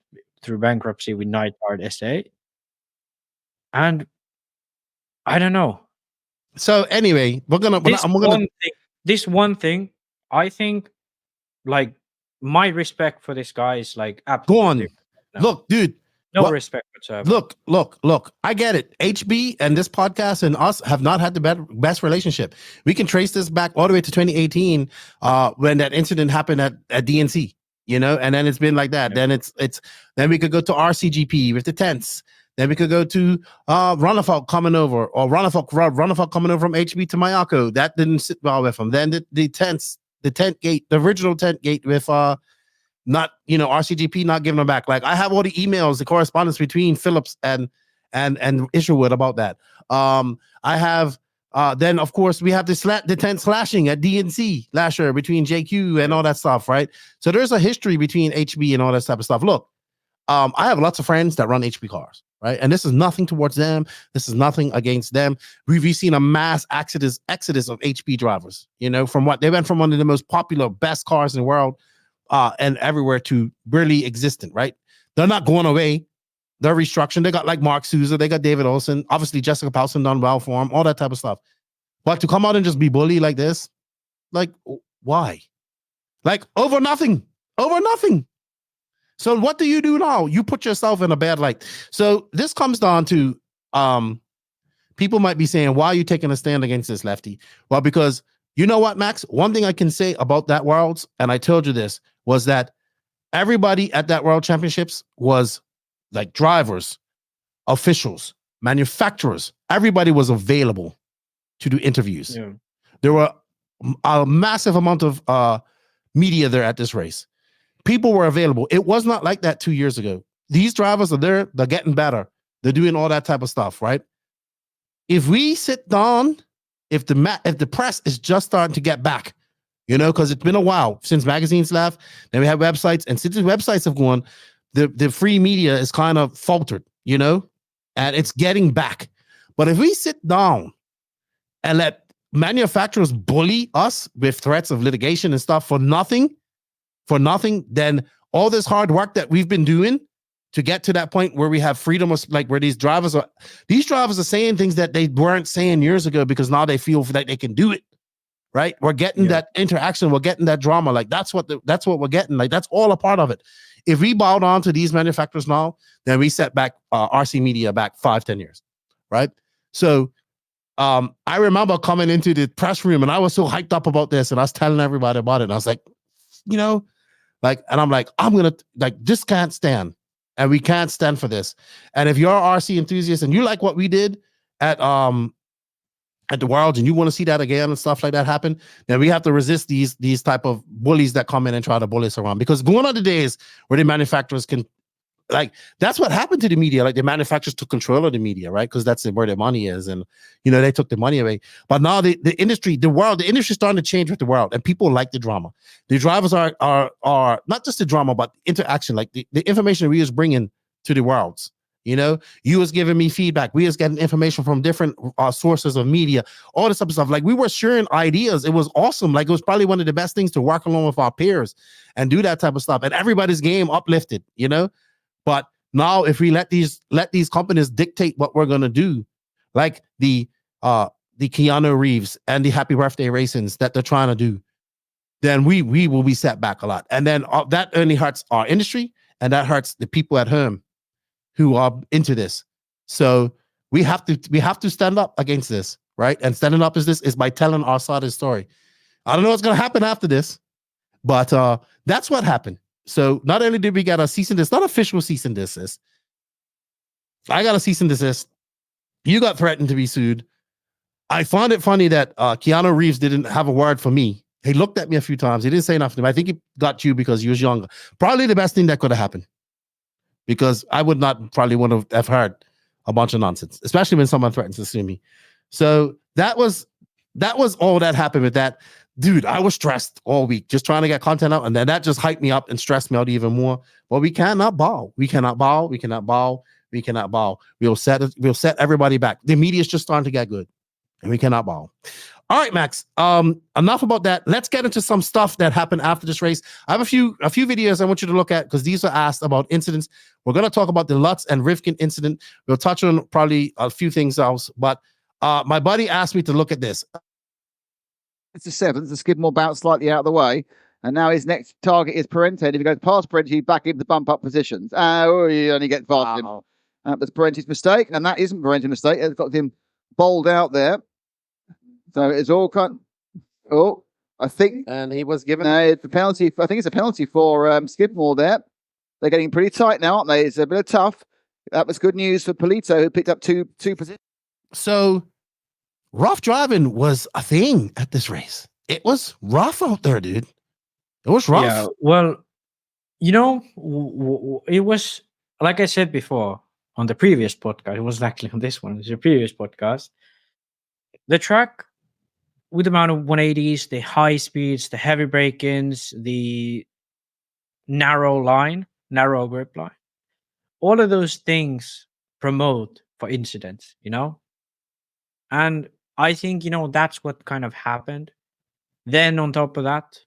through bankruptcy with Neidhart SA. And I don't know. So anyway, this one thing, I think like my respect for this guy is like Go absolutely on. no. Look, dude. No what- respect whatsoever. Look. I get it. HB and this podcast and us have not had the best relationship. We can trace this back all the way to 2018, when that incident happened at DNC. You know, and then it's been like that. Yeah. Then then we could go to RCGP with the tents. Then we could go to Runafault coming over, or Runafault coming over from HB to Mayako. That didn't sit well with him. Then the tent gate, the original tent gate with not, RCGP not giving them back. Like, I have all the emails, the correspondence between Phillips and Isherwood about that. I have then of course we have the tent slashing at DNC last year between JQ and all that stuff, right? So there's a history between HB and all that type of stuff. Look, I have lots of friends that run HB cars, right? And this is nothing towards them. This is nothing against them. We've seen a mass exodus of HB drivers, from what they went from one of the most popular, best cars in the world, and everywhere to barely existent, right? They're not going away. They're restructuring. They got like Mark Souza, they got David Olson, obviously Jessica Powson done well for him, all that type of stuff. But to come out and just be bully like this, like, why? Like, over nothing. So what do you do now? You put yourself in a bad light. So this comes down to, people might be saying, why are you taking a stand against this, Lefty? Well, because you know what, Max? One thing I can say about that Worlds, and I told you this, was that everybody at that World Championships was like drivers, officials, manufacturers. Everybody was available to do interviews. Yeah. There were a massive amount of media there at this race. People were available. It was not like that 2 years ago. These drivers are there. They're getting better. They're doing all that type of stuff, right? If we sit down, if the press is just starting to get back, because it's been a while since magazines left, then we have websites, and since the websites have gone, the free media is kind of faltered, and it's getting back. But if we sit down and let manufacturers bully us with threats of litigation and stuff for nothing, then all this hard work that we've been doing to get to that point where we have freedom, like where these drivers are saying things that they weren't saying years ago, because now they feel like they can do it, right? We're getting that interaction, we're getting that drama. Like, that's what we're getting. Like, that's all a part of it. If we bowed on to these manufacturers now, then we set back RC Media back 5-10 years, right? So I remember coming into the press room and I was so hyped up about this, and I was telling everybody about it. And I was like, and I'm like, I'm gonna, like, this can't stand, and we can't stand for this. And if you're an RC enthusiast and you like what we did at the Worlds, and you want to see that again and stuff like that happen, then we have to resist these type of bullies that come in and try to bully us around. Because going on the days where the manufacturers can, like, that's what happened to the media. Like, the manufacturers took control of the media, right? Because that's where their money is, and they took the money away. But now the industry is starting to change with the world, and people like the drama. The drivers are not just the drama, but interaction, like the information we was bringing to the Worlds. You was giving me feedback. We was getting information from different sources of media, all this type of stuff. Like, we were sharing ideas. It was awesome. Like, it was probably one of the best things to work along with our peers and do that type of stuff. And everybody's game uplifted, But now, if we let these companies dictate what we're gonna do, like the Keanu Reeves and the Happy Birthday racings that they're trying to do, then we will be set back a lot. And then that only hurts our industry, and that hurts the people at home who are into this. So we have to stand up against this, right? And standing up is by telling our side of the story. I don't know what's gonna happen after this, but that's what happened. So not only did we get a cease and desist, not official cease and desist. I got a cease and desist. You got threatened to be sued. I found it funny that Keanu Reeves didn't have a word for me. He looked at me a few times. He didn't say nothing to me. I think he got you because you was younger. Probably the best thing that could have happened, because I would not probably want to have heard a bunch of nonsense, especially when someone threatens to sue me. So that was all that happened with that. Dude, I was stressed all week just trying to get content out, and then that just hyped me up and stressed me out even more. But we cannot bow. We cannot bow. We cannot bow. We cannot bow. We'll set everybody back. The media is just starting to get good, and we cannot bow. All right, Max. Enough about that. Let's get into some stuff that happened after this race. I have a few videos I want you to look at, because these are asked about incidents. We're going to talk about the Lutz and Rivkin incident. We'll touch on probably a few things else, but my buddy asked me to look at this. It's the 7th. The Skidmore bout slightly out of the way. And now his next target is Parente. And if he goes past Parente, he's back into the bump up positions. He only gets past him. That's Parente's mistake, and that isn't Parente's mistake. It's got him bowled out there. So it's all kind. Oh, I think. And he was given it's a penalty. I think it's a penalty for Skidmore there. They're getting pretty tight now, aren't they? It's a bit of tough. That was good news for Polito, who picked up two positions. So rough driving was a thing at this race. It was rough out there, dude. It was rough. Yeah, well, it was, like I said before on the previous podcast, it was actually on this one, it was the previous podcast. The track with the amount of 180s, the high speeds, the heavy break-ins, the narrow grip line, all of those things promote for incidents, And I think, that's what kind of happened. Then on top of that,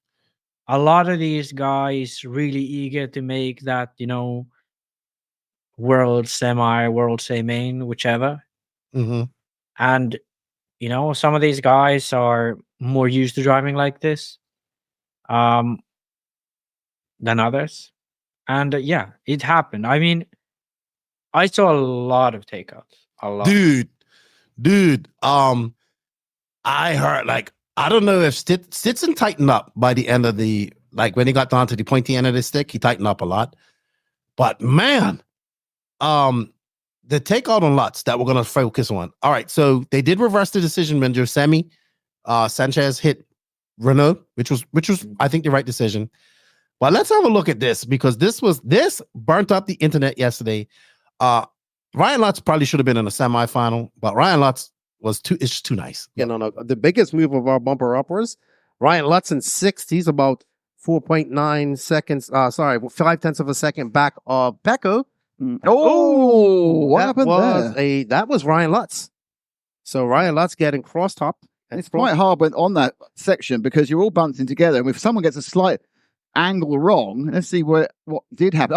a lot of these guys really eager to make that, world semi, world main, whichever. Mm-hmm. And, some of these guys are more used to driving like this than others. And yeah, it happened. I mean, I saw a lot of takeouts. A lot. Dude. I heard, I don't know if Stetson tightened up by the end of when he got down to the pointy end of the stick, he tightened up a lot. But man, the takeout on Lutz that we're going to focus on. All right, so they did reverse the decision when Josemi Sanchez hit Renault, which was I think the right decision. But let's have a look at this, because this burnt up the internet yesterday. Ryan Lutz probably should have been in a semifinal, but Ryan Lutz it's just too nice. Yeah, no. The biggest move of our bumper uppers, Ryan Lutz in sixth. He's about 4.9 seconds. 0.5 of a second back of Pecco. What happened there? That was Ryan Lutz. So Ryan Lutz getting cross-top. It's quite hard on that section because you're all bouncing together. And if someone gets a slight angle wrong, let's see what did happen.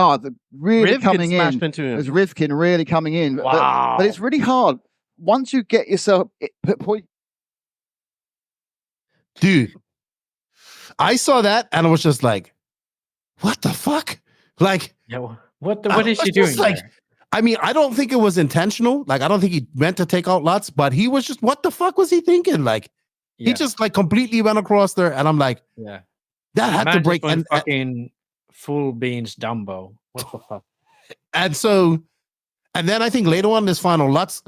Rivkin coming in. Into him. There's Rivkin really coming in. Wow. But it's really hard. Once you get yourself dude, I saw that and I was just like, what the fuck? What is she doing? I mean, I don't think it was intentional. I don't think he meant to take out Lutz, but he was just, what the fuck was he thinking? He just completely went across there, and I'm like, yeah, that had to break. And fucking full beans Dumbo. What the fuck? And then I think later on this final, Lutz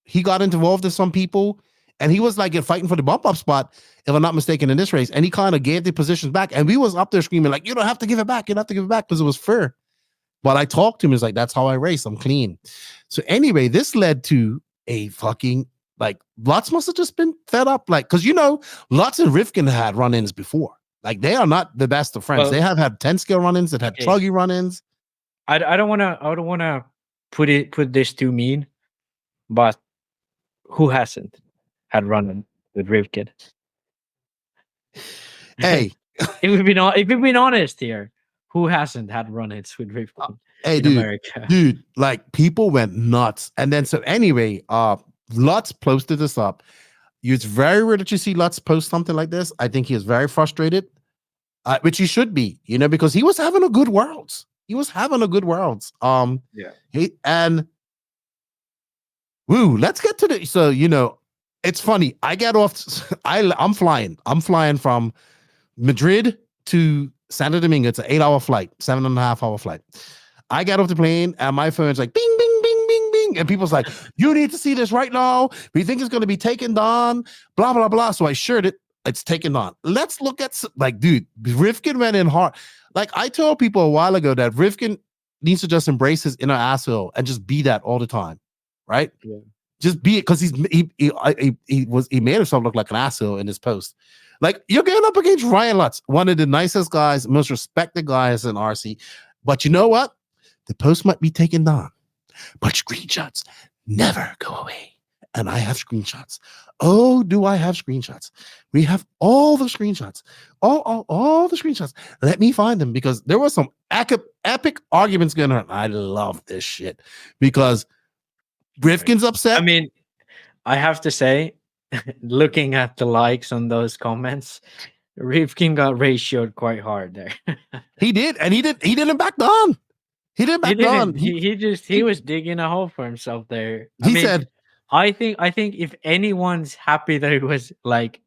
he got involved with some people, and he was fighting for the bump up spot, if I'm not mistaken, in this race, and he kind of gave the positions back, and we was up there screaming you don't have to give it back, because it was fair. But I talked to him, it's that's how I race, I'm clean. So anyway, this led to a fucking Lutz must have just been fed up, because Lutz and Rivkin had run-ins before. They are not the best of friends. Well, they have had 10 scale run-ins, that had Truggy run-ins. I don't wanna put this too mean, but who hasn't had run-in with Rivkin? Hey, if we've been honest here, who hasn't had run-ins with Rivkin? Hey, dude, people went nuts. And then, so anyway, Lutz posted this up. It's very rare that you see Lutz post something like this. I think he is very frustrated, which he should be, because he was having a good Worlds. Let's get to the, so, it's funny. I get off, I'm flying from Madrid to Santo Domingo. It's an 8-hour flight, 7.5-hour flight. I got off the plane and my phone's bing, bing, bing, bing, bing. And people's you need to see this right now. We think it's going to be taken down, blah, blah, blah. So I shared it. It's taken down. Let's look at, dude, Rivkin went in hard. I told people a while ago that Rivkin needs to just embrace his inner asshole and just be that all the time. Right? Yeah. Just be it, because he made himself look like an asshole in his post. You're going up against Ryan Lutz, one of the nicest guys, most respected guys in RC. But you know what? The post might be taken down, but screenshots never go away. And I have screenshots. Oh, do I have screenshots? We have all the screenshots. All the screenshots. Let me find them, because there was some epic arguments going on. I love this shit, because Rivkin's upset. I mean, I have to say, looking at the likes on those comments, Rifkin got ratioed quite hard there. He did, and he didn't back down. He didn't He back down. didn't. He was digging a hole for himself there. I He mean, said, I think if anyone's happy that it was like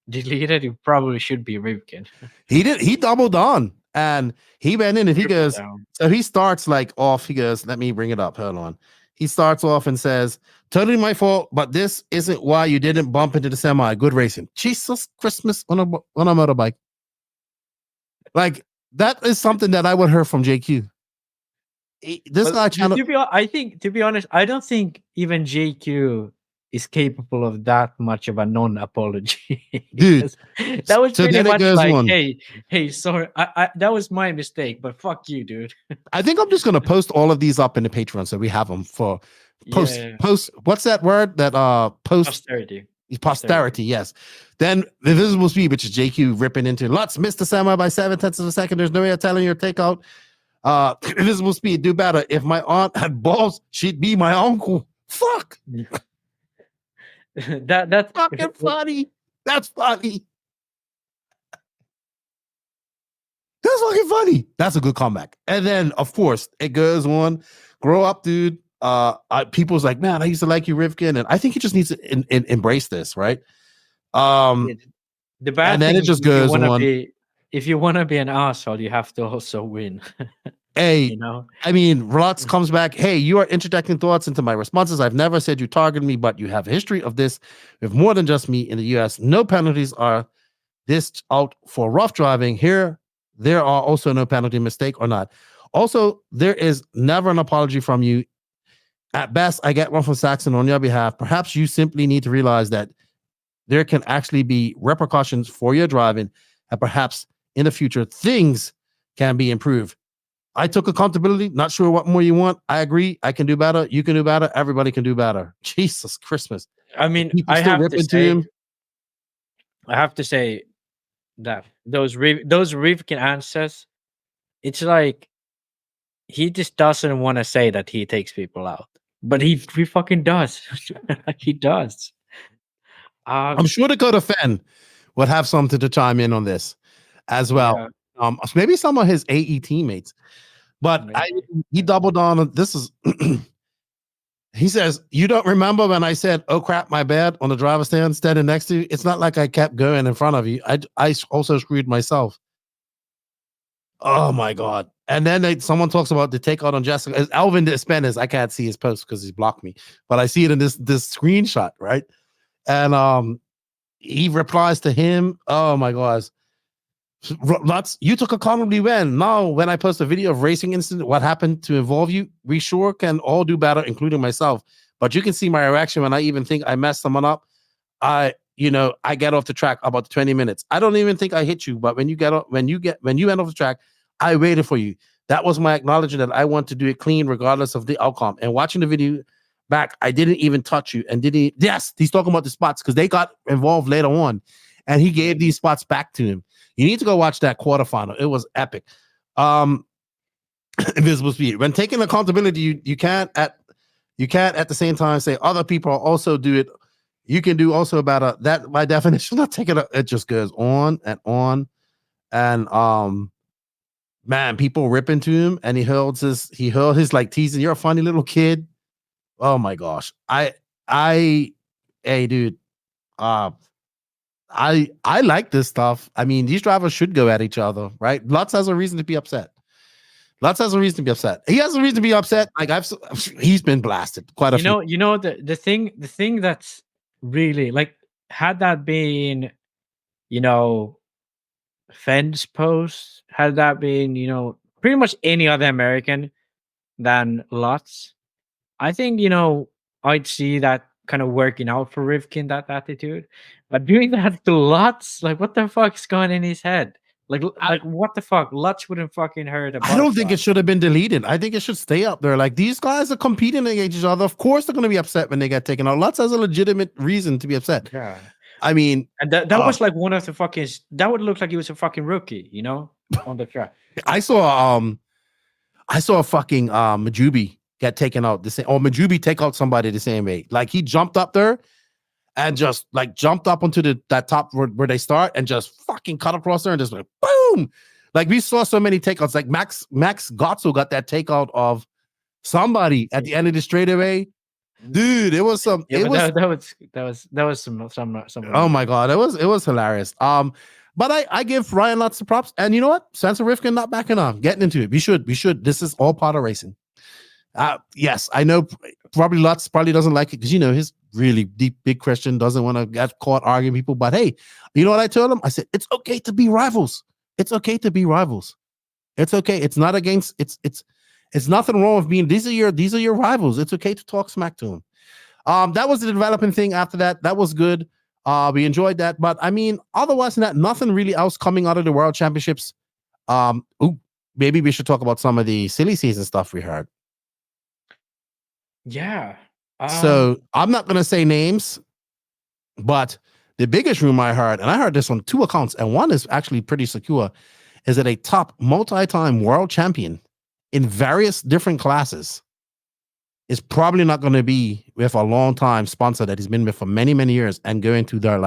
deleted, it probably should be Rifkin. he doubled on, and he went in and he Triple goes, down. so he starts like off, he goes, let me bring it up, hold on. He starts off and says, totally my fault, but this isn't why you didn't bump into the semi. Good racing. Jesus Christmas on a motorbike. Like, that is something that I would hear from JQ. This guy channel. To be honest, I don't think even JQ is capable of that much of a non-apology. Dude, that was so pretty then it much goes like, on. hey, sorry, I that was my mistake, but fuck you, dude. I think I'm just gonna post all of these up in the Patreon so we have them for post. Yeah. Post. What's that word? That post Posterity. Yes. Then the visible speed, which is JQ ripping into Lutz missed the semi by 0.7 of a second. There's no way of telling your takeout. Invisible speed, do better. If my aunt had balls, she'd be my uncle. Fuck. That's fucking funny. That's funny. That's fucking funny. That's a good comeback. And then, of course, it goes on. Grow up, dude. People's like, man, I used to like you, Rifkin, and I think he just needs to embrace this, right? the bad and then thing it just is if you goes wanna on. if you want to be an asshole, you have to also win. Hey, you know, I mean, Lutz comes back. Hey, you are interjecting thoughts into my responses. I've never said you targeted me, but you have a history of this with more than just me in the US. No penalties are dished out for rough driving. Here, there are also no penalty, mistake or not. Also, there is never an apology from you. At best, I get one from Saxon on your behalf. Perhaps you simply need to realize that there can actually be repercussions for your driving, and perhaps in the future, things can be improved. I took accountability. Not sure what more you want. I agree. I can do better. You can do better. Everybody can do better. Jesus Christmas. I mean, People I still have rip to into say, him. that those Rifkin answers, it's like he just doesn't want to say that he takes people out, but he fucking does. He does. I'm sure Dakota Fenn would have something to chime in on this as well. Yeah. Maybe some of his AE teammates, but he doubled on. This is he says, you don't remember when I said, oh crap, my bad, on the driver's stand standing next to you? It's not like I kept going in front of you. I also screwed myself. Oh my God. And then someone talks about the takeout on Jessica. As Alvin Despenis, I can't see his post because he's blocked me, but I see it in this screenshot, right? And he replies to him, oh my gosh, Lutz, you took accountability when? Now, when I post a video of racing incident, what happened to involve you, we sure can all do better, including myself. But you can see my reaction when I even think I messed someone up. I get off the track about 20 minutes. I don't even think I hit you, but when you went off the track, I waited for you. That was my acknowledgement that I want to do it clean regardless of the outcome. And watching the video back, I didn't even touch you. And yes, he's talking about the spots because they got involved later on. And he gave these spots back to him. You need to go watch that quarterfinal. It was epic. Invisible speed. When taking accountability, you can't at the same time say other people also do it. You can do also better. That by definition, not taking it just goes on and on. And man, people rip into him and he hurls his like teasing, you're a funny little kid. Oh my gosh. Hey dude. I like this stuff. I mean, these drivers should go at each other, right? Lutz has a reason to be upset. He has a reason to be upset. Like he's been blasted quite a few. The thing that's really like, had that been, Fenn's post, had that been, pretty much any other American than Lutz, I think, I'd see that kind of working out for Rifkin, that attitude. But doing that to Lutz, like, what the fuck's going in his head? Like what the fuck? Lutz wouldn't fucking hurt. I don't think it should have been deleted. I think it should stay up there. Like, these guys are competing against each other. Of course, they're going to be upset when they get taken out. Lutz has a legitimate reason to be upset. Yeah. I mean, and that was like one of the fucking. That would look like he was a fucking rookie, on the track. I saw a fucking Majubi get taken out the same, or Majubi take out somebody the same way. Like, he jumped up there and just like jumped up onto that top where they start and just fucking cut across there and just like boom. Like we saw so many takeouts. Like Max Gotzo got that takeout of somebody at the end of the straightaway. Dude, it was some. Yeah, it was. that was some. Oh my god, it was hilarious. But I give Ryan lots of props, and you know what? Spencer Rifkin not backing off, getting into it. We should. This is all part of racing. Yes, I know. Probably doesn't like it because his really deep big Christian doesn't want to get caught arguing people. But hey, you know what I told him? I said it's okay to be rivals. It's okay to be rivals. It's okay. It's not against. It's nothing wrong with being. These are your rivals. It's okay to talk smack to them. That was the developing thing after that. That was good. We enjoyed that. But I mean, otherwise than that, nothing really else coming out of the World Championships. Maybe we should talk about some of the silly season stuff we heard. Yeah. So I'm not going to say names, but the biggest rumor I heard, and I heard this on 2 accounts, and one is actually pretty secure, is that a top multi-time world champion in various different classes is probably not going to be with a long-time sponsor that he's been with for many, many years and going to their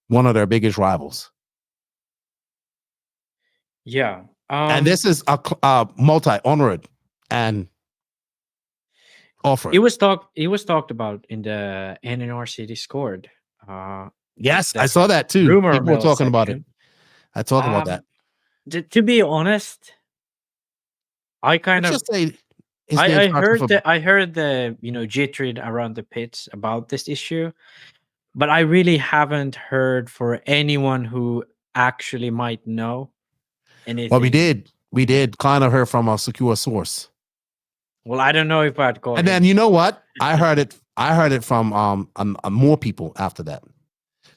one of their biggest rivals. Yeah. And this is a multi-ONROAD and offer. It was talked about in the NNRC Discord. Yes, I saw that too. Rumor People were mill talking about it. section. I talk about that. To be honest, I kind Let's of just say I heard the jittery around the pits about this issue, but I really haven't heard for anyone who actually might know anything. Well, we did kind of heard from a secure source. Well, I don't know if I'd call. And then you know what? I heard it from more people after that.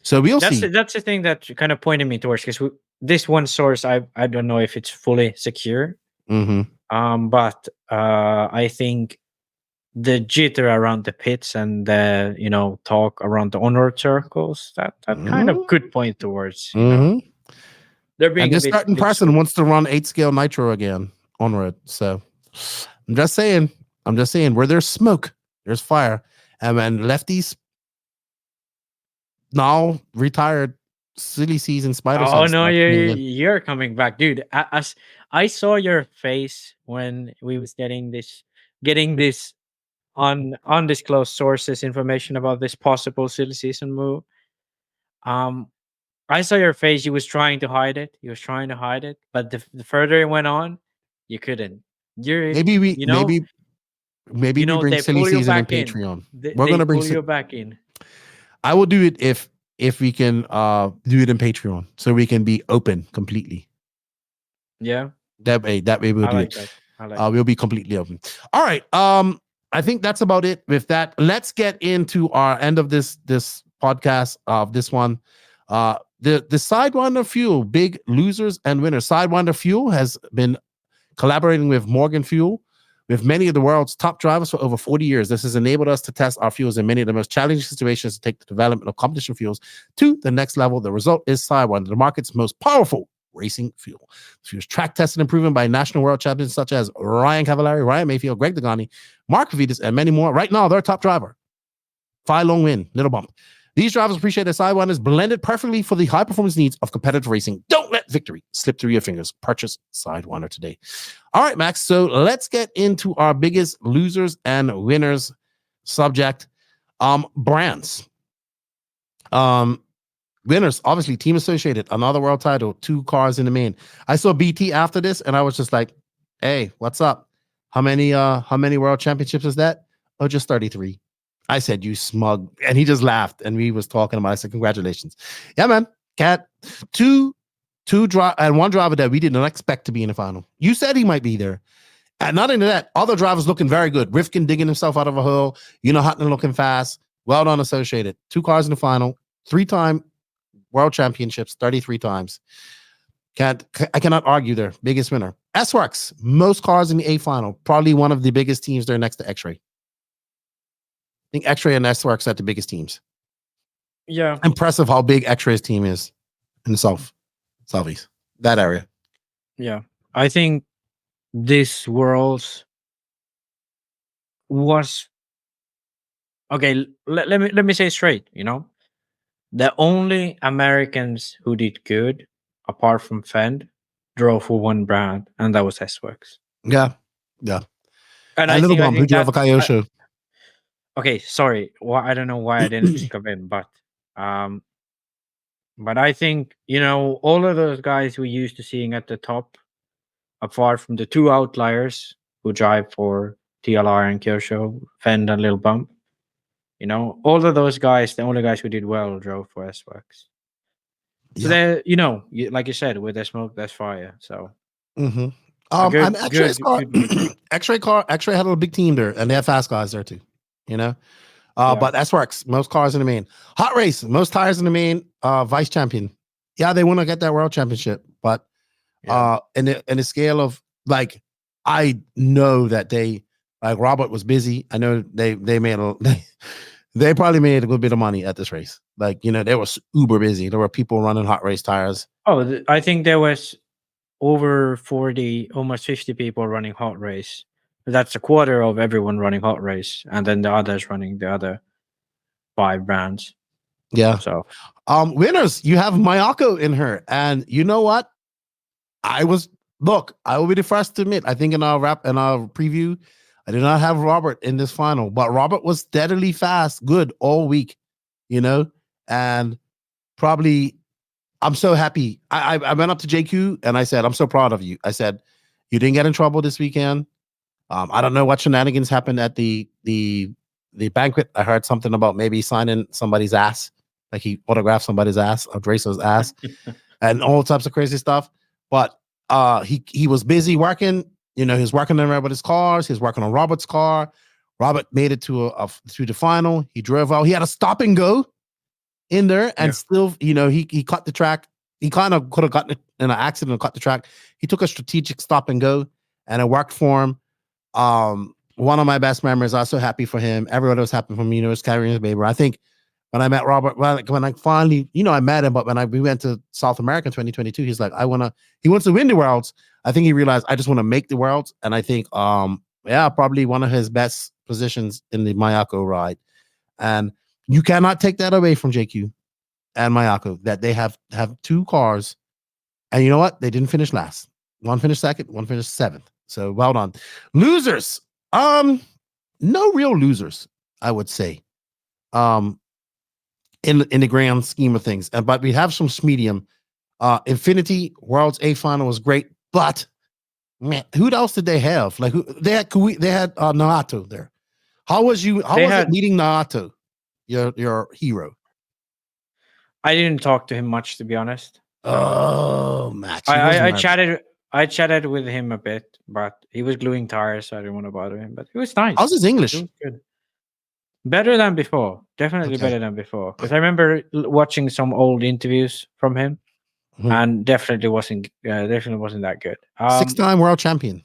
So we'll see. That's the thing that kind of pointed me towards, because this one source, I don't know if it's fully secure. Mm-hmm. But I think the jitter around the pits and the talk around the ONROAD circles, that kind of could point towards there being. And this certain person wants to run 8-scale nitro again ONROAD. So I'm just saying, where there's smoke, there's fire. And when Lefty's now retired silly season spider. Oh no, you're coming back, dude. As I saw your face when we was getting this undisclosed sources information about this possible silly season move. I saw your face. You was trying to hide it. But the further it went on, you couldn't. Maybe we bring silly season on Patreon. We're gonna bring you back in. I will do it if we can do it in Patreon, so we can be open completely. Yeah. That way we'll do it. We'll be completely open. All right. I think that's about it with that. Let's get into our end of this podcast of this one. The Sidewinder Fuel, big losers and winners. Sidewinder Fuel has been collaborating with Morgan Fuel with many of the world's top drivers for over 40 years. This has enabled us to test our fuels in many of the most challenging situations to take the development of competition fuels to the next level. The result is Sidewinder, the market's most powerful racing fuel. The fuel is track tested and proven by national world champions such as Ryan Cavallari, Ryan Mayfield, Greg Degani, Mark Vitas, and many more. Right now, they're top driver. 5 long win, little bump. These drivers appreciate that Sidewinder is blended perfectly for the high-performance needs of competitive racing. Don't let victory slip through your fingers. Purchase Sidewinder today. All right, Max. So let's get into our biggest losers and winners subject. Brands. Winners, obviously, Team Associated, another world title, 2 cars in the main. I saw BT after this, and I was just like, "Hey, what's up? How many world championships is that? Oh, just 33." I said, "You smug," and he just laughed. And we was talking about it. I said, "Congratulations, yeah, man." Cat, two and one driver that we did not expect to be in the final. You said he might be there, and not only that, other drivers looking very good. Rifkin digging himself out of a hole. Hutton looking fast. Well done, Associated. 2 cars in the final. 3-time world championships. 33 times. I cannot argue there. Biggest winner. S-Works, most cars in the A final. Probably one of the biggest teams there next to X-Ray. I think X-Ray and S-Works are the biggest teams. Yeah. Impressive how big X-Ray's team is in the Southeast, that area. Yeah. I think this Worlds was okay, let me say straight. The only Americans who did good, apart from Fend, drove for one brand, and that was S-Works. Yeah. Yeah. And And Little Bomb, who drove a Kyosho. Okay, sorry. Well, I don't know why I didn't think of it, but I think all of those guys we used to seeing at the top, apart from the two outliers who drive for TLR and Kyosho, Fend and Little Bump, all of those guys, the only guys who did well drove for S-Works. So Yeah. like you said, with the smoke, there's fire. So Mm-hmm. good, X-Ray's car, X-Ray had a big team there, and they have fast guys there too. Yeah. But S-Works, most cars in the main. Hot race, most tires in the main. Vice champion. Yeah, they want to get that world championship, but in the scale of like, I know that Robert was busy. I know they made they probably made a good bit of money at this race. Like, they were uber busy. There were people running hot race tires. Oh, I think there was over 40, almost 50 people running hot race. That's a quarter of everyone running hot race, and then the others running the other 5 brands. Yeah. So, winners, you have Mayako in her, and you know what? I will be the first to admit, I think in our preview, I did not have Robert in this final, but Robert was steadily fast, good all week, and probably I'm so happy. I went up to JQ and I said, I'm so proud of you. I said, you didn't get in trouble this weekend. I don't know what shenanigans happened at the banquet. I heard something about maybe signing somebody's ass, like he autographed somebody's ass, or Draco's ass, and all types of crazy stuff. But he was busy working. He was working on everybody's cars. He was working on Robert's car. Robert made it to the final. He drove out. He had a stop and go in there, and still, he cut the track. He kind of could have gotten in an accident and cut the track. He took a strategic stop and go, and it worked for him. One of my best memories. I was so happy for him. Everybody was happy for me. Was carrying his baby. I think when I met Robert, when I finally, I met him, but when we went to South America in 2022, he's like, he wants to win the worlds. I think he realized, I just want to make the worlds. And I think, probably one of his best positions in the Mayako ride. And you cannot take that away from JQ and Mayako, that they have 2 cars. And you know what? They didn't finish last. One finished second, one finished 7th. So well done. Losers. No real losers, I would say. In the grand scheme of things. But we have some medium. Infinity World's A final was great, but man, who else did they have? Like they had Naoto there. How was it meeting Naoto, your hero? I didn't talk to him much, to be honest. Oh, Max. I chatted with him a bit, but he was gluing tires, so I didn't want to bother him. But it was nice. How's his English? It was good. Better than before. Definitely better than before. Because I remember watching some old interviews from him, and definitely wasn't that good. 6-time world champion.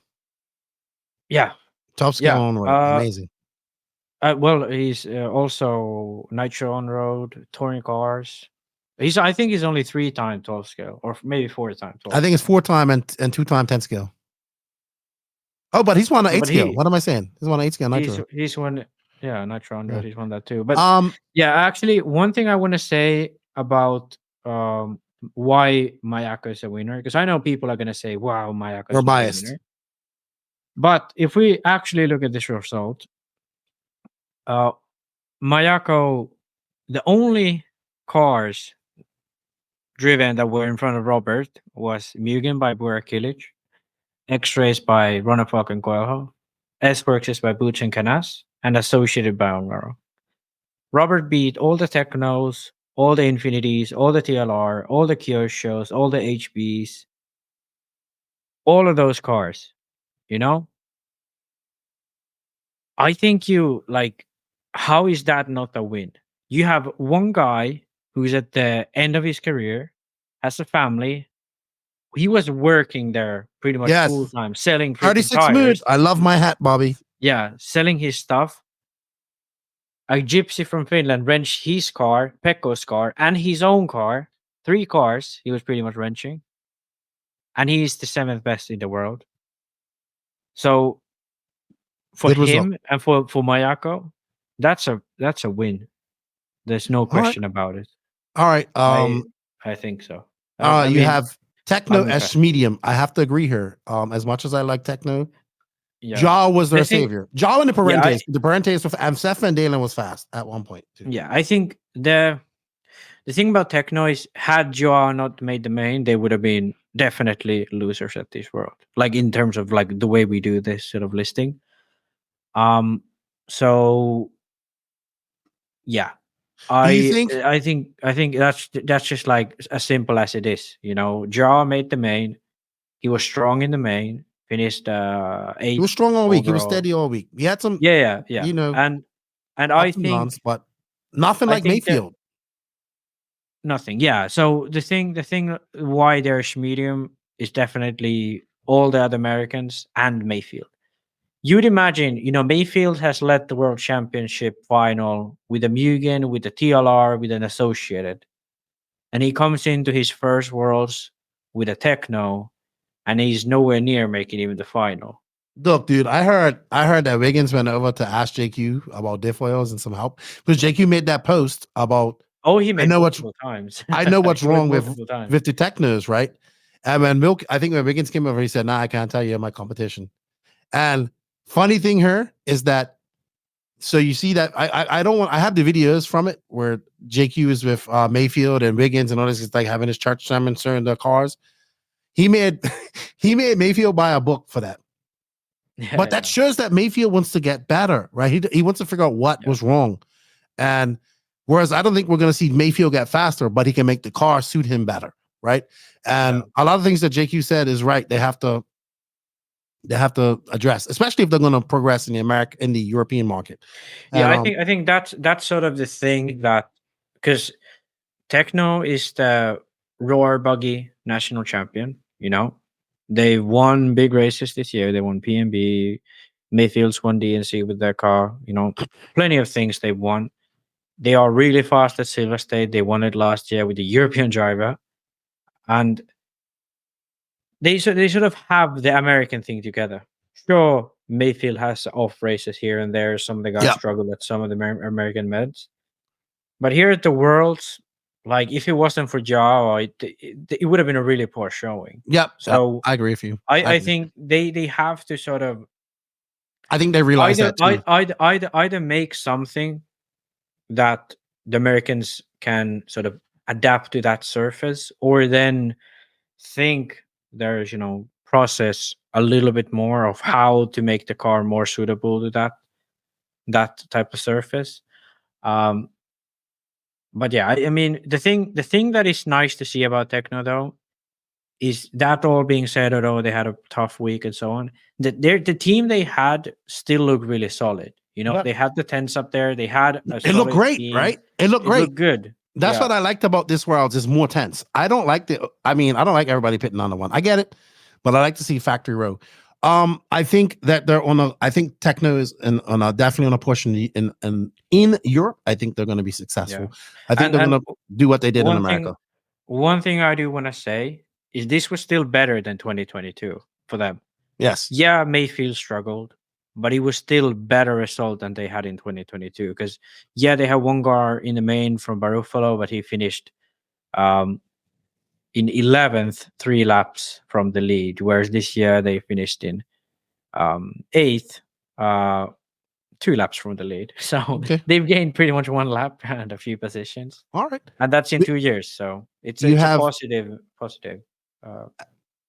Yeah. Top scale on road. Amazing. Well, he's also Nitro on road, touring cars. I think he's only 3-time 12 scale, or maybe 4-time 12. I think it's 4-time and 2-time 10 scale. Oh, but he's won an 8 scale. What am I saying? He's won an 8 scale Nitro. He's won, Nitro on road. He's won that too. But actually, one thing I want to say about why Mayako is a winner, because I know people are going to say, "Wow, Mayako is a winner." But if we actually look at this result, Mayako, the only cars driven that were in front of Robert was Mugen by Burak Kilic, X-Rays by Ronafalk and Coelho, S-Works by Butch and Canas, and Associated by ONROAD. Robert beat all the Technos, all the Infinities, all the TLR, all the Kyoshos, all the HBs, all of those cars, I think how is that not a win? You have one guy who's at the end of his career, has a family. He was working there pretty much full time, selling 36 moves. I love my hat, Bobby. Yeah, selling his stuff. A gypsy from Finland wrenched his car, Pekko's car, and his own car. 3 cars he was pretty much wrenching. And he's the 7th best in the world. So for him and for Mayako, that's that's a win. There's no right. question about it. All right. I think so. I You mean, have Techno I'm S impressed. medium. I have to agree here. As much as I like Techno, Yeah. Jaw was their The thing- savior. Jaw and the Yeah, Parentes. The Parentes with Seth Van Dalen was fast at one point too. Yeah, I think the thing about Techno is, had Joao not made the main, they would have been definitely losers at this world. Like in terms of like the way we do this sort of listing. So yeah. Do you think? I think that's just like as simple as it is. You know, Joao made the main. He was strong in the main. Finished eighth. He was strong all week. He was overall. steady all week. He had some, Yeah. you know, and I ups and think downs, but nothing I like think that- Mayfield. Nothing. Yeah. So the thing why there's medium is definitely all the other Americans and Mayfield. You'd imagine, Mayfield has led the World Championship final with a Mugen, with a TLR, with an Associated, and he comes into his first Worlds with a Techno, and he's nowhere near making even the final. Look, dude, I heard that Wiggins went over to ask JQ about diff oils and some help because JQ made that post about. Oh, he made know multiple times. I know what's He made wrong with multiple times. the Technos, right? And I think when Wiggins came over, he said, "Nah, I can't tell you my competition." And funny thing here is that, so you see that I have the videos from it where JQ is with Mayfield and Wiggins and all this. It's like having his church sermon in the cars. He made Mayfield buy a book for that. Yeah, But that shows that Mayfield wants to get better, right? He wants to figure out what was wrong. And whereas I don't think we're going to see Mayfield get faster, but he can make the car suit him better, right? And a lot of things that JQ said is right. They have to address, especially if they're going to progress in the European market. Yeah, And, I think that's sort of the thing, that because Techno is the roar buggy national champion. They won big races this year. They won PMB. Mayfield's won DNC with their car. Plenty of things they won. They are really fast at Silver State. They won it last year with the European driver, and they sort of have the American thing together. Sure, Mayfield has off races here and there. Some of the guys struggle at some of the American meds, but here at the Worlds, like if it wasn't for Jao, it would have been a really poor showing. Yep. So I agree with you. I think they have to sort of. I think they realize that too. Either make something that the Americans can sort of adapt to that surface, or then think there's process a little bit more of how to make the car more suitable to that type of surface. But yeah, I mean the thing that is nice to see about Techno though is that, all being said, although they had a tough week and so on, the team they had still looked really solid. They had the tens up there. They had it looked great, team. right? It looked great. Looked good. That's what I liked about this Worlds is more tense. I don't like everybody pitting on the one. I get it, but I like to see factory row. I think that I think Techno is definitely on a push in Europe. I think they're going to be successful. Yeah. I think they're going to do what they did in America. One thing I do want to say is this was still better than 2022 for them. Yes. Yeah, Mayfield struggled, but it was still better result than they had in 2022. Because they had one guy in the main from Barufalo, but he finished in 11th, 3 laps from the lead. Whereas this year they finished in 8th, 2 laps from the lead. So they've gained pretty much 1 lap and a few positions. All right, and that's in 2 years. So it's a positive.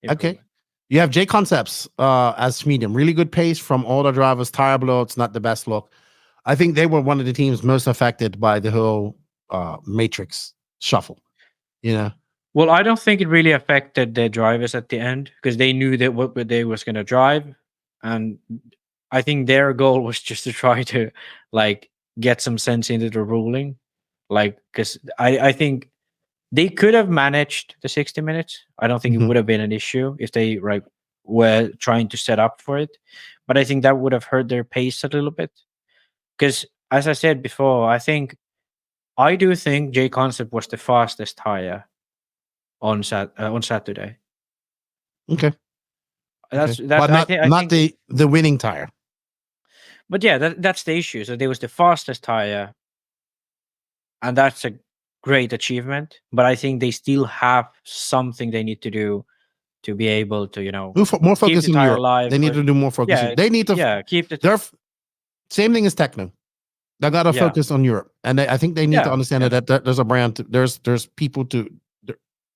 Okay. You have J Concepts as medium. Really good pace from all the drivers. Tire blow, it's not the best look. I think they were one of the teams most affected by the whole matrix shuffle. Well, I don't think it really affected the drivers at the end because they knew that what they was going to drive, and I think their goal was just to try to get some sense into the ruling, because I think they could have managed the 60 minutes. I don't think it would have been an issue if they were trying to set up for it, but I think that would have hurt their pace a little bit. Because as I said before, I do think J Concept was the fastest tire on Saturday. Okay. That's but not the winning tire. But yeah, that's the issue. So there was the fastest tire and that's a great achievement. But I think they still have something they need to do to be able to, More keep focus the in tire Europe. alive. They need to do more focus. Yeah, They need to. yeah, keep the They're same thing as Techno. They got to Yeah. focus on Europe, and I think they need to Yeah, understand yeah. that there's a brand. There's people to.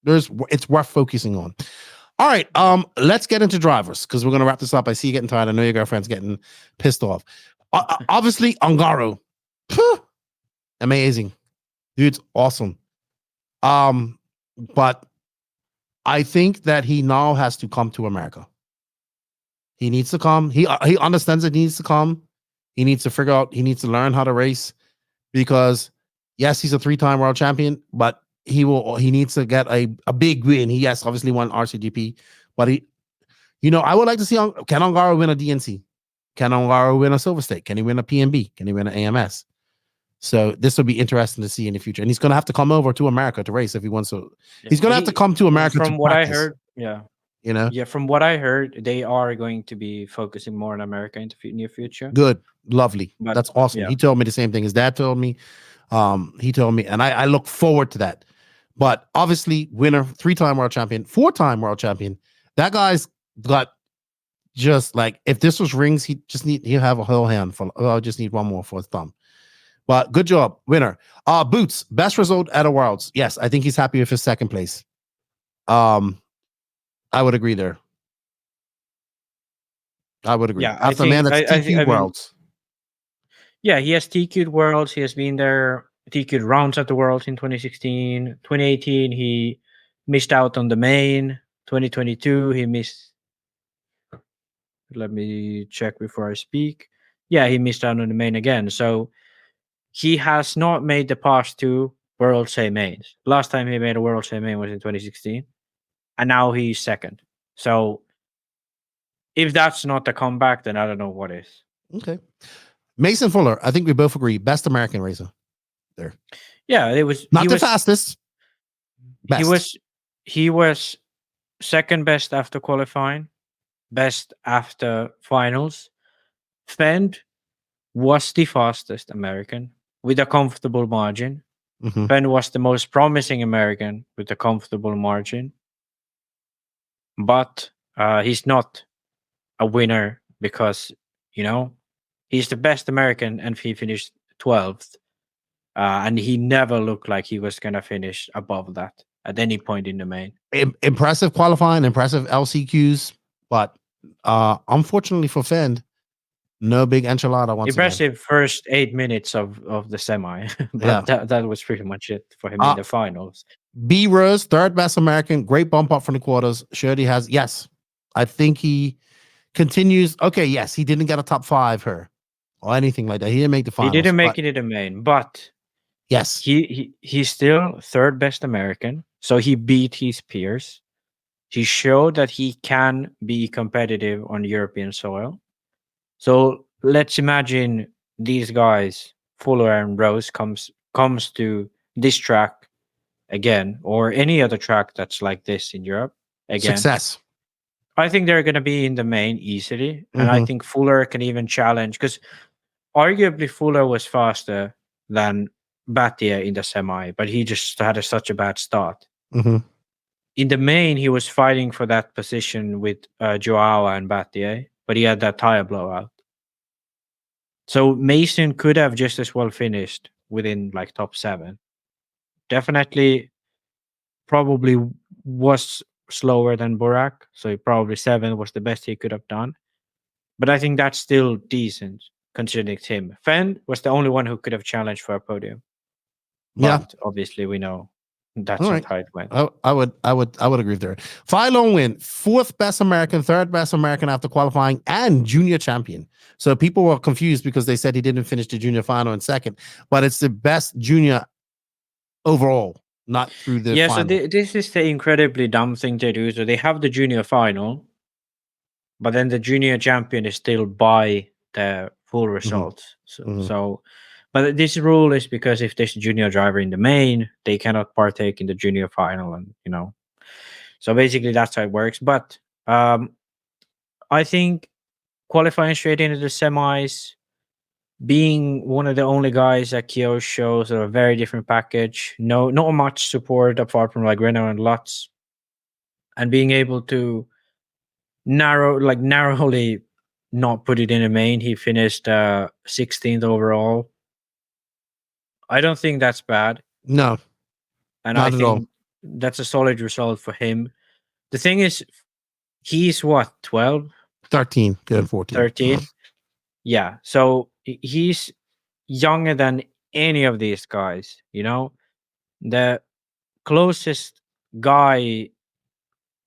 It's worth focusing on. All right, let's get into drivers because we're gonna wrap this up. I see you getting tired. I know your girlfriend's getting pissed off. Obviously, Ongaro, amazing, dude's awesome. But I think that he now has to come to America. He needs to come. He understands it needs to come. He needs to figure out. He needs to learn how to race because yes, he's a 3-time world champion, but he needs to get a big win. He obviously won RCGP, but I would like to see can Ongaro win a DNC? Can Ongaro win a Silver State? Can he win a PNB? Can he win an AMS? So this will be interesting to see in the future. And he's going to have to come over to America to race if he wants to. He's going to have to come to America From to what practice. I heard, yeah. Yeah, from what I heard, they are going to be focusing more on America in the near future. Good, lovely. But, that's awesome. yeah. He told me the same thing. His dad told me. He told me, and I look forward to that. But obviously, winner, 3-time world champion, 4-time world champion. That guy's got just like if this was rings, he'll have a whole handful. I just need one more for his thumb. But good job, winner. Boots, best result at a Worlds. Yes, I think he's happy with his second place. I would agree there. I would agree. Yeah, After a man that's TQ'd Worlds. Yeah, he has TQ'd Worlds. He has been there, TQ'd rounds at the Worlds in 2016. 2018, he missed out on the main. 2022, he missed. Let me check before I speak. Yeah, he missed out on the main again. So he has not made the past 2 World A mains. Last time he made a World A main was in 2016. And now he's second. So if that's not the comeback, then I don't know what is. Okay. Mason Fuller, I think we both agree, best American racer there. Yeah, it was not the fastest. Best. He was second best after qualifying, best after finals. Fend was the fastest American with a comfortable margin. Mm-hmm. Fend was the most promising American with a comfortable margin. But he's not a winner because, he's the best American and he finished 12th. And he never looked like he was going to finish above that at any point in the main. Impressive qualifying, impressive LCQs, but unfortunately for Fend, no big enchilada once Impressive again. First 8 minutes of the semi. But that was pretty much it for him in the finals. B Rose, third best American, great bump up from the quarters. Surely has, yes. I think he continues. Okay, yes, he didn't get a top 5 here or anything like that. He didn't make the finals. He didn't make it in the main, but yes, he's still third best American. So he beat his peers. He showed that he can be competitive on European soil. So let's imagine these guys, Fuller and Rose, comes to this track again, or any other track that's like this in Europe again. Success. I think they're going to be in the main easily. And I think Fuller can even challenge, because arguably Fuller was faster than Battier in the semi, but he just had such a bad start. Mm-hmm. In the main, he was fighting for that position with Joao and Battier, but he had that tire blowout. So Mason could have just as well finished within like top 7. Definitely, probably was slower than Burak, so probably 7 was the best he could have done. But I think that's still decent considering it's him. Fenn was the only one who could have challenged for a podium. But obviously we know that's not how it went. I would agree with that. Philo win, 4th best American, 3rd best American after qualifying, and junior champion. So people were confused because they said he didn't finish the junior final in 2nd, but it's the best junior overall, not through the final. So this is the incredibly dumb thing to do. So they have the junior final, but then the junior champion is still by the full results. But this rule is because if there's a junior driver in the main, they cannot partake in the junior final, and so basically that's how it works. But I think qualifying straight into the semis, being one of the only guys at Kyo shows a very different package. No, not much support apart from like Renault and Lutz, and being able to narrowly not put it in the main. He finished 16th overall. I don't think that's bad, No, and not I at all. think that's a solid result for him. The thing is, he's what, 12, 13, good 14. 13? Yeah, so he's younger than any of these guys. The closest guy,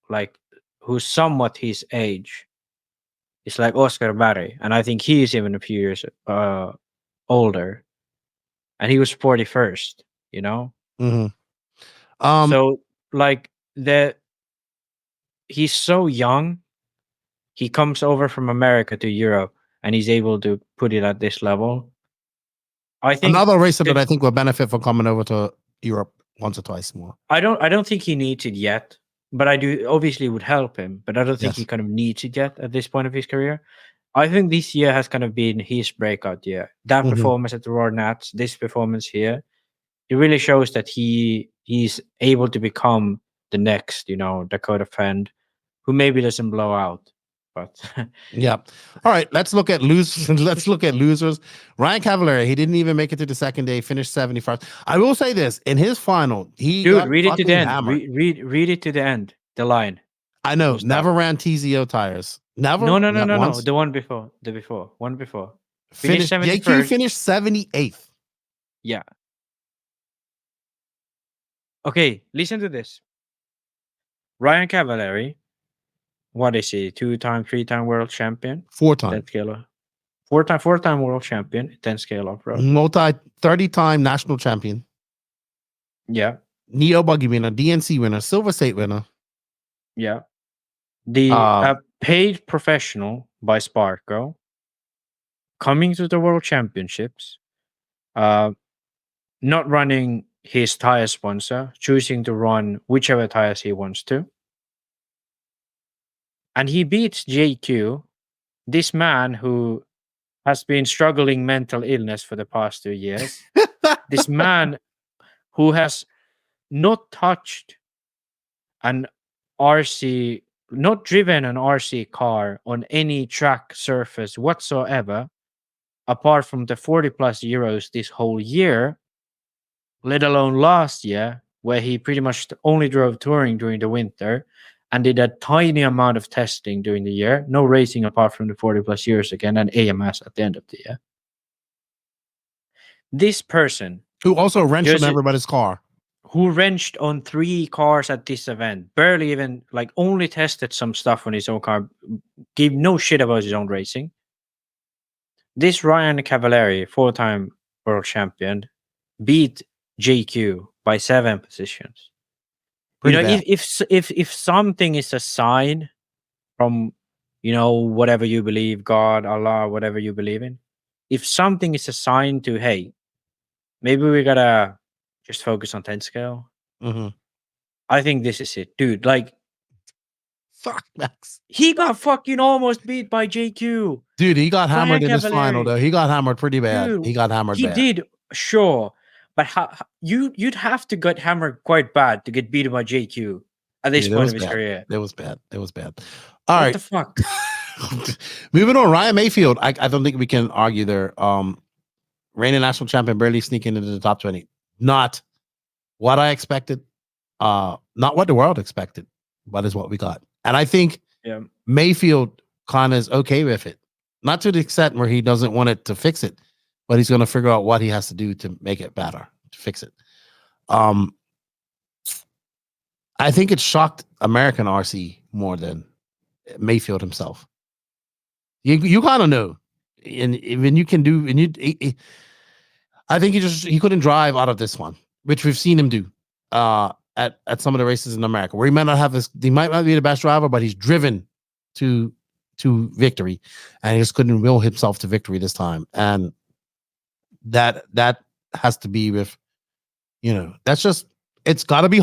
like, who's somewhat his age, is like Oscar Barry, and I think he is even a few years older, and he was 41st. Mm-hmm. So like he's so young. He comes over from America to Europe, and he's able to put it at this level. I think another racer that I think will benefit from coming over to Europe once or twice more. I don't think he needs it yet, but I do obviously would help him, but I don't think Yes. he kind of needs it yet at this point of his career. I think this year has kind of been his breakout year. That Mhm. performance at the Royal Nats, this performance here, it really shows that he's able to become the next, Dakota Fend, who maybe doesn't blow out. But Yeah. All right. Let's look at losers. Let's look at losers. Ryan Cavallari, he didn't even make it to the second day, finished 71st. I will say this, in his final, he dude, got read it to the fucking end. hammered. Read it to the end. The line. I know, What's never that? ran TZO tires. Never. No. not once. The one before. One before. Finished, Finished JQ 71st. finished 78th. Yeah. Okay, listen to this. Ryan Cavallari, what is he? 2-time, 3-time world champion? 4-time. 10 scale. 4-time world champion, 10 scale off road. Multi 30-time national champion. Yeah. Neo Buggy winner, DNC winner, Silver State winner. Yeah. The paid professional by Sparco, coming to the world championships, not running his tire sponsor, choosing to run whichever tires he wants to. And he beats JQ, this man who has been struggling mental illness for the past 2 years. This man who has not touched an RC, not driven an RC car on any track surface whatsoever, apart from the 40 plus euros this whole year, let alone last year, where he pretty much only drove touring during the winter and did a tiny amount of testing during the year. No racing apart from the 40 plus years again, and AMS at the end of the year. This person Who also wrenched Just- on everybody's car. who wrenched on 3 cars at this event, barely even, like, only tested some stuff on his own car, gave no shit about his own racing. This Ryan Cavallari, 4-time world champion, beat JQ by 7 positions. Pretty bad. If something is a sign from, whatever you believe, God, Allah, whatever you believe in, if something is a sign to, hey, maybe we gotta just focus on 10 scale, Mhm. I think this is it, dude. Like, Fuck, Max. he got fucking almost beat by JQ. Dude, he got Ryan hammered in his final, Cavallari. though. He got hammered pretty bad. Dude, he got hammered He bad. did, sure, but you'd have to get hammered quite bad to get beaten by JQ at this Dude, it point was of his bad. career. It was bad. It was bad. All What right. the fuck? Moving on, Ryan Mayfield. I don't think we can argue there. Reigning national champion, barely sneaking into the top 20. Not what I expected. Not what the world expected, but is what we got. And I think Yeah. Mayfield kind of is okay with it. Not to the extent where he doesn't want it to fix it, but he's going to figure out what he has to do to make it better, to fix it. I think it shocked American RC more than Mayfield himself. You kind of know, and when you can do, and I think he couldn't drive out of this one, which we've seen him do at some of the races in America, where he might not have he might not be the best driver, but he's driven to victory, and he just couldn't will himself to victory this time, and that has to be with, that's just, it's got to be a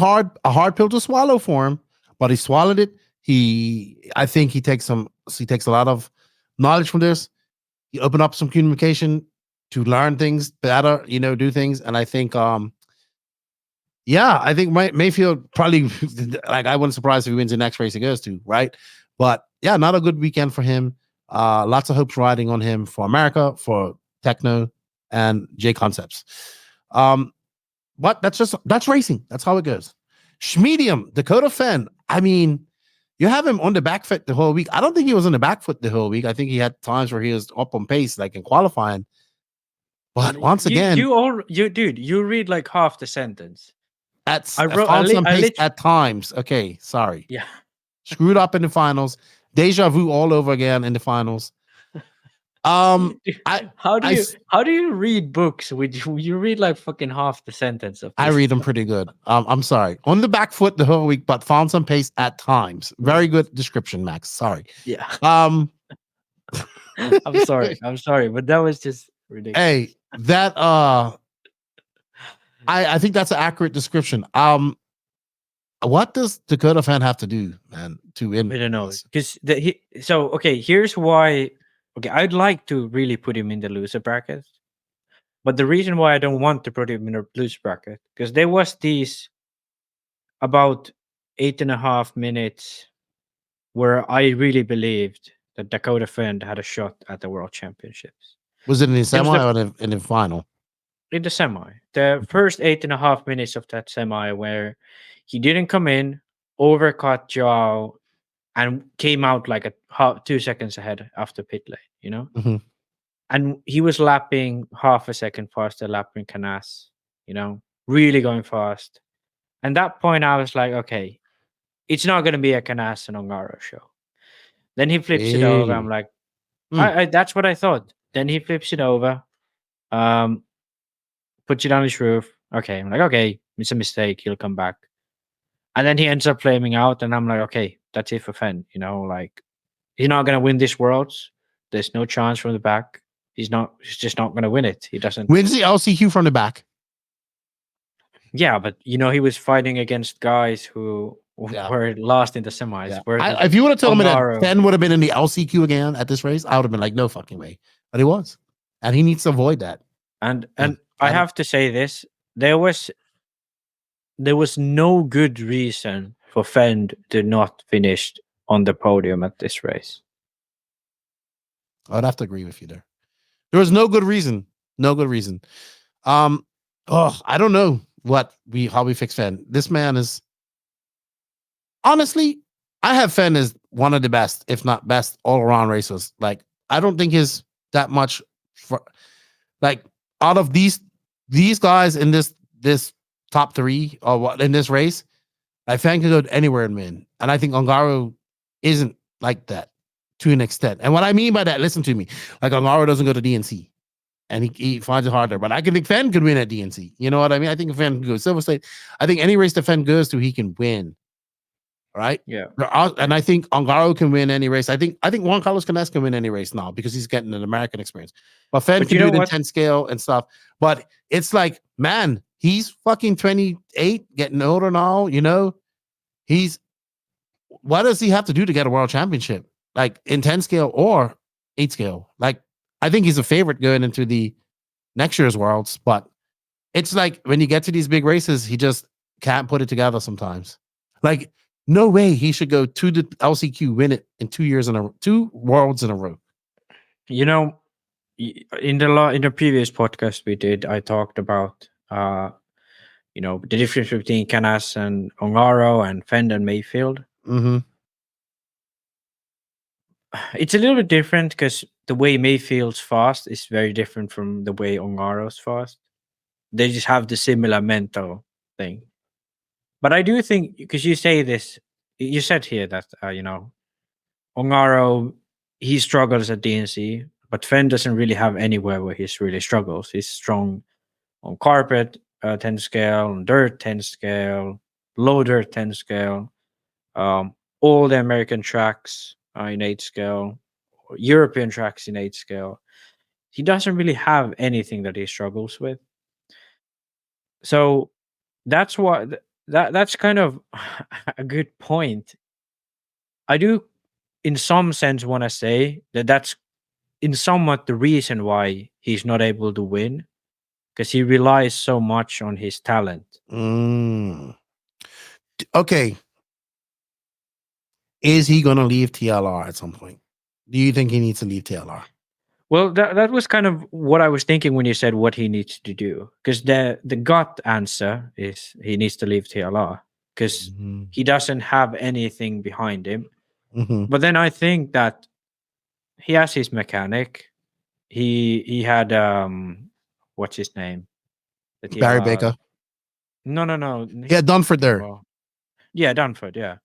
hard pill to swallow for him, but he swallowed it. I think he takes a lot of knowledge from this. He opened up some communication learn things better, do things. And I think I think Mayfield probably like I wouldn't surprise if he wins the next race he goes to, right? But yeah, not a good weekend for him. Lots of hopes riding on him for America, for Techno, and J Concepts. But that's racing. That's how it goes. Schmedium, Dakota Fenn. I mean, you have him on the back foot the whole week. I don't think he was on the back foot the whole week. I think he had times where he was up on pace, like in qualifying. But once again, you read like half the sentence. At times. Okay, sorry. Yeah. Screwed up in the finals. Deja vu all over again in the finals. How do you read books? You read like fucking half the sentence of this. I read them pretty good. I'm sorry. On the back foot the whole week, but found some pace at times. Very good description, Max. Sorry. Yeah. I'm sorry, but that was just ridiculous. Hey, that I think that's an accurate description. What does Dakota Fan have to do, man, to win? I don't know, because here's why. Okay, I'd like to really put him in the loser bracket, but the reason why I don't want to put him in the loser bracket because there was these about 8.5 minutes where I really believed that Dakota Fan had a shot at the World Championships. Was it in the semi or in the final? In the semi, the first 8.5 minutes of that semi where he didn't come in, overcut Joao, and came out like 2 seconds ahead after pit lane, Mm-hmm. And he was lapping half a second faster, lapping Canas, really going fast. And that point, I was like, okay, it's not going to be a Canas and Ongaro show. Then he flips it over. I'm like, that's what I thought. Then he flips it over, puts it on his roof. Okay, I'm like, okay, it's a mistake. He'll come back. And then he ends up flaming out, and I'm like, okay, that's it for Fenn. Like he's not going to win this Worlds. There's no chance from the back. He's just not going to win it. He doesn't wins the LCQ from the back. Yeah, but he was fighting against guys who were lost in the semis. Yeah. If you would have told me that Fenn would have been in the LCQ again at this race, I would have been like, no fucking way. But he was, and he needs to avoid that. And I have to say this: there was no good reason for Fenn to not finish on the podium at this race. I'd have to agree with you there. There was no good reason. No good reason. I don't know how we fix Fenn. This man is honestly, I have Fenn as one of the best, if not best, all around racers. Like, I don't think he's that much for like out of these guys in this top three or what in this race. I Fenn can go anywhere and win, and I think Ongaro isn't like that to an extent. And what I mean by that, listen to me, like Ongaro doesn't go to DNC. And he finds it harder. But I think Fenn could win at DNC. You know what I mean? I think Fenn can go Silver State. I think any race that Fenn goes to, he can win. Right? Yeah. And I think Ongaro can win any race. I think Juan Carlos Canes can win any race now because he's getting an American experience. But Fenn can do it in 10 scale and stuff. But it's like, man, he's fucking 28, getting older now, what does he have to do to get a world championship? Like in 10 scale or 8 scale? Like, I think he's a favorite going into the next year's Worlds, but it's like when you get to these big races, he just can't put it together sometimes. Like, no way he should go to the LCQ, win it in 2 Worlds in a row. In the previous podcast we did, I talked about the difference between Canas and Ongaro and Fenn and Mayfield. Mm-hmm. It's a little bit different because the way Mayfield's fast is very different from the way Ongaro's fast. They just have the similar mental thing. But I do think, because you said here that, Ongaro, he struggles at DNC, but Fenn doesn't really have anywhere where he really struggles. He's strong on carpet, 10 scale, on dirt, 10 scale, low dirt, 10 scale, all the American tracks in 8 scale, European tracks in 8 scale. He doesn't really have anything that he struggles with. So that's what that's kind of a good point. I do, in some sense, want to say that that's in somewhat the reason why he's not able to win because he relies so much on his talent. Okay. Is he going to leave TLR at some point? Do you think he needs to leave TLR? Well, that was kind of what I was thinking when you said what he needs to do. Because the gut answer is he needs to leave TLR because he doesn't have anything behind him. But then I think that he has his mechanic. He had what's his name? The Barry TLR. Baker. No. He had Dunford there. Yeah, Dunford, yeah.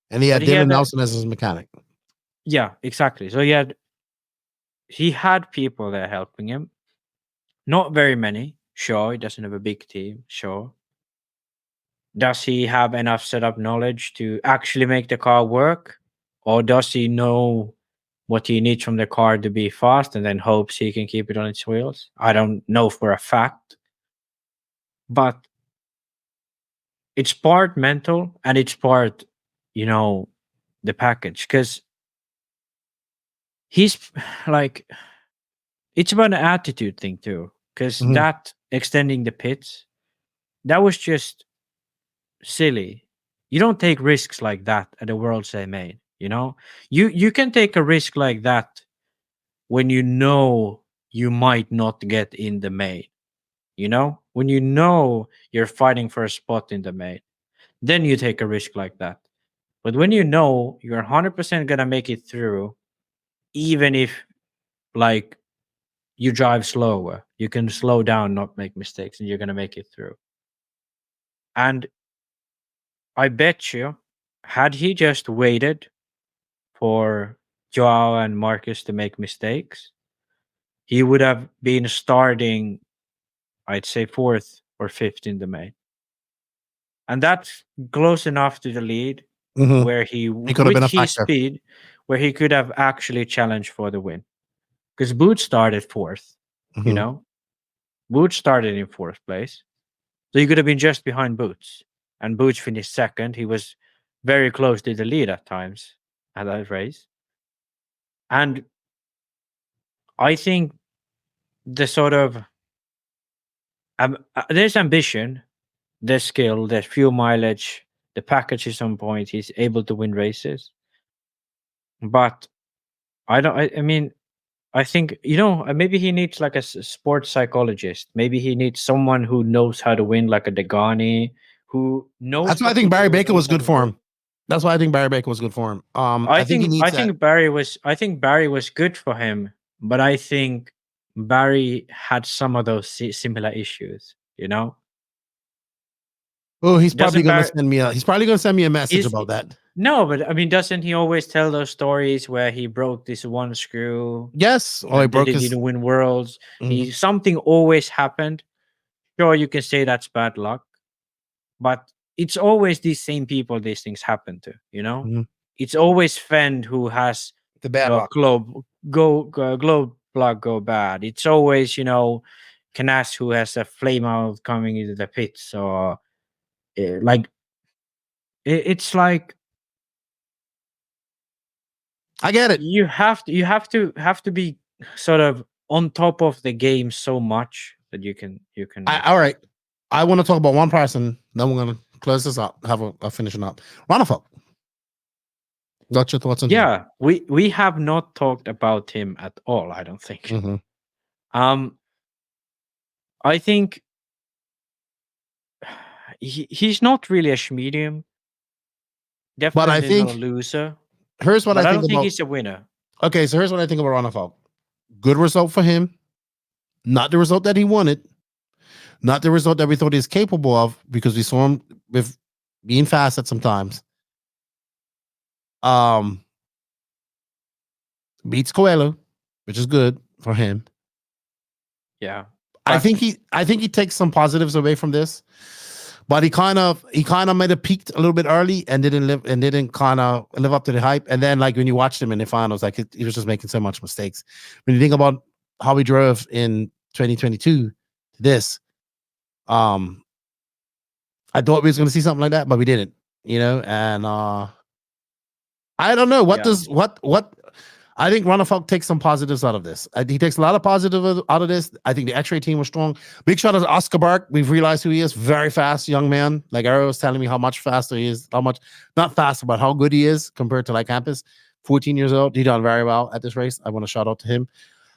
And he had But he Dylan had Nelson as his mechanic. Yeah, exactly. So he had people there helping him. Not very many. Sure, he doesn't have a big team. Sure. Does he have enough setup knowledge to actually make the car work? Or does he know what he needs from the car to be fast and then hopes he can keep it on its wheels? I don't know for a fact. But it's part mental and it's part, the package. Because he's like, it's about an attitude thing too. Because that extending the pits, that was just silly. You don't take risks like that at the Worlds they made. You can take a risk like that when you know you might not get in the main. When you know you're fighting for a spot in the main, then you take a risk like that. But when you know you're 100% gonna make it through, even if like you drive slower, you can slow down, not make mistakes, and you're gonna make it through. And I bet you, had he just waited for Joao and Marcus to make mistakes, he would have been starting, I'd say, 4th or 5th in the main. And that's close enough to the lead where He could have with been a his factor. speed, where he could have actually challenged for the win. Because Boots started 4th, Boots started in 4th place. So he could have been just behind Boots. And Boots finished 2nd. He was very close to the lead at times at that race. And I think the sort of there's ambition, there's skill, there's fuel mileage, the package is on point. He's able to win races, but I don't. I mean, I think maybe he needs like a sports psychologist. Maybe he needs someone who knows how to win, like a Degani, who knows. That's why I think Barry Baker was good for him. That's why I think Barry Baker was good for him. I think he needs that. I think Barry was good for him, but I think Barry had some of those similar issues. Oh, he's probably going to send me a message about that. No, but I mean, doesn't he always tell those stories where he broke this one screw? Yes, or he broke his. Didn't win Worlds. Something always happened. Sure, you can say that's bad luck, but it's always these same people these things happen to. It's always Fend who has the bad luck. Globe plug go bad. It's always Canas who has a flame out coming into the pits, or like it's like. I get it. You have to be sort of on top of the game so much that you can. All right. I want to talk about one person. Then we're gonna close this up. Have a finishing up. Ronafel. Got your thoughts on him? Yeah, we have not talked about him at all. I don't think. I think he's not really a medium. Definitely but I think not a loser. Here's what I don't think he's a winner. Okay, so here's what I think about Ronafel. Good result for him. Not the result that he wanted. Not the result that we thought he was capable of, because we saw him with being fast at some times. Beats Coelho, which is good for him. Yeah. I think he takes some positives away from this, but he kind of might have peaked a little bit early and didn't kind of live up to the hype. And then, like, when you watched him in the finals, like, he was just making so much mistakes. When you think about how he drove in 2022 to this, I thought we was going to see something like that, but we didn't. And I don't know what I think Ronafalk takes some positives out of this. He takes a lot of positives out of this. I think the X-ray team was strong. Big shout out to Oscar Bark. We've realized who he is. Very fast young man. Like Ariel was telling me how much faster he is, how much, not faster, but how good he is compared to like Campus. 14 years old. He done very well at this race. I want to shout out to him.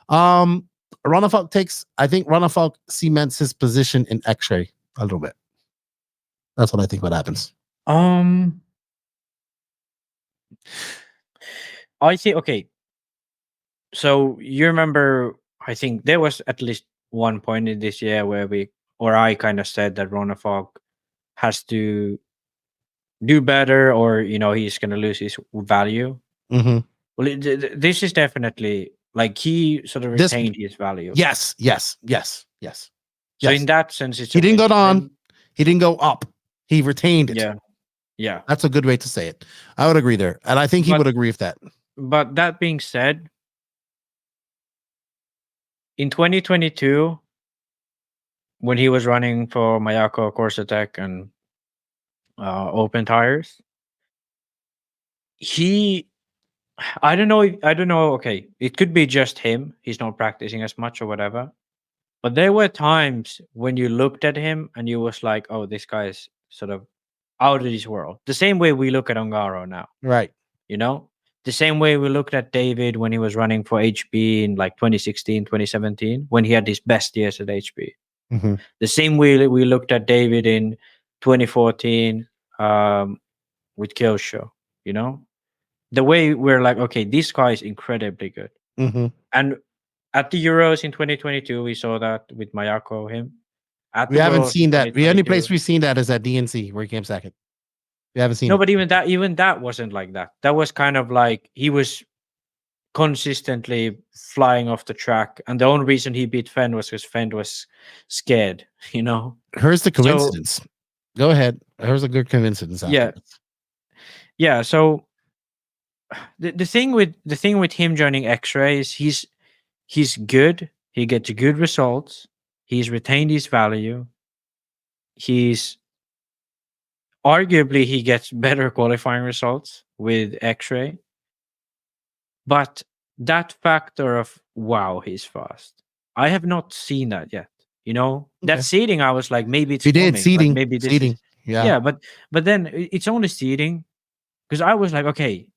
I think Ronafalk cements his position in X-ray a little bit. That's what I think what happens. I see. Okay. So you remember, I think there was at least one point in this year where I kind of said that Ronafalk has to do better, or he's going to lose his value. Mm-hmm. Well, this is definitely like he sort of retained his value. Yes. So in that sense, he didn't go down. He didn't go up. He retained it. Yeah. That's a good way to say it. I would agree there, and I think he would agree with that. But that being said, in 2022, when he was running for Mayako, Corsatec, and Open Tires, I don't know. Okay, it could be just him. He's not practicing as much or whatever. But there were times when you looked at him and you was like, "Oh, this guy is sort of out of this world." The same way we look at Ongaro now, right? The same way we looked at David when he was running for HB in like 2016, 2017, when he had his best years at HB. Mm-hmm. The same way we looked at David in 2014 with Kyosho, the way we're like, okay, this guy is incredibly good. Mm-hmm. And at the Euros in 2022, we saw that with Mayako, him. We haven't seen that. The only place we've seen that is at DNC, where he came second. We haven't seen it. But even that wasn't like that. That was kind of like he was consistently flying off the track, and the only reason he beat Fenn was because Fenn was scared. Here's the coincidence. Go ahead. Here's a good coincidence. Yeah. So the thing with him joining X-Ray is he's good. He gets good results. He's retained his value. He's arguably he gets better qualifying results with X-Ray. But that factor of wow, he's fast. I have not seen that yet. That seeding, I was like, maybe it's he did seeding. Maybe this seeding. Yeah. But then it's only seeding, because I was like, okay,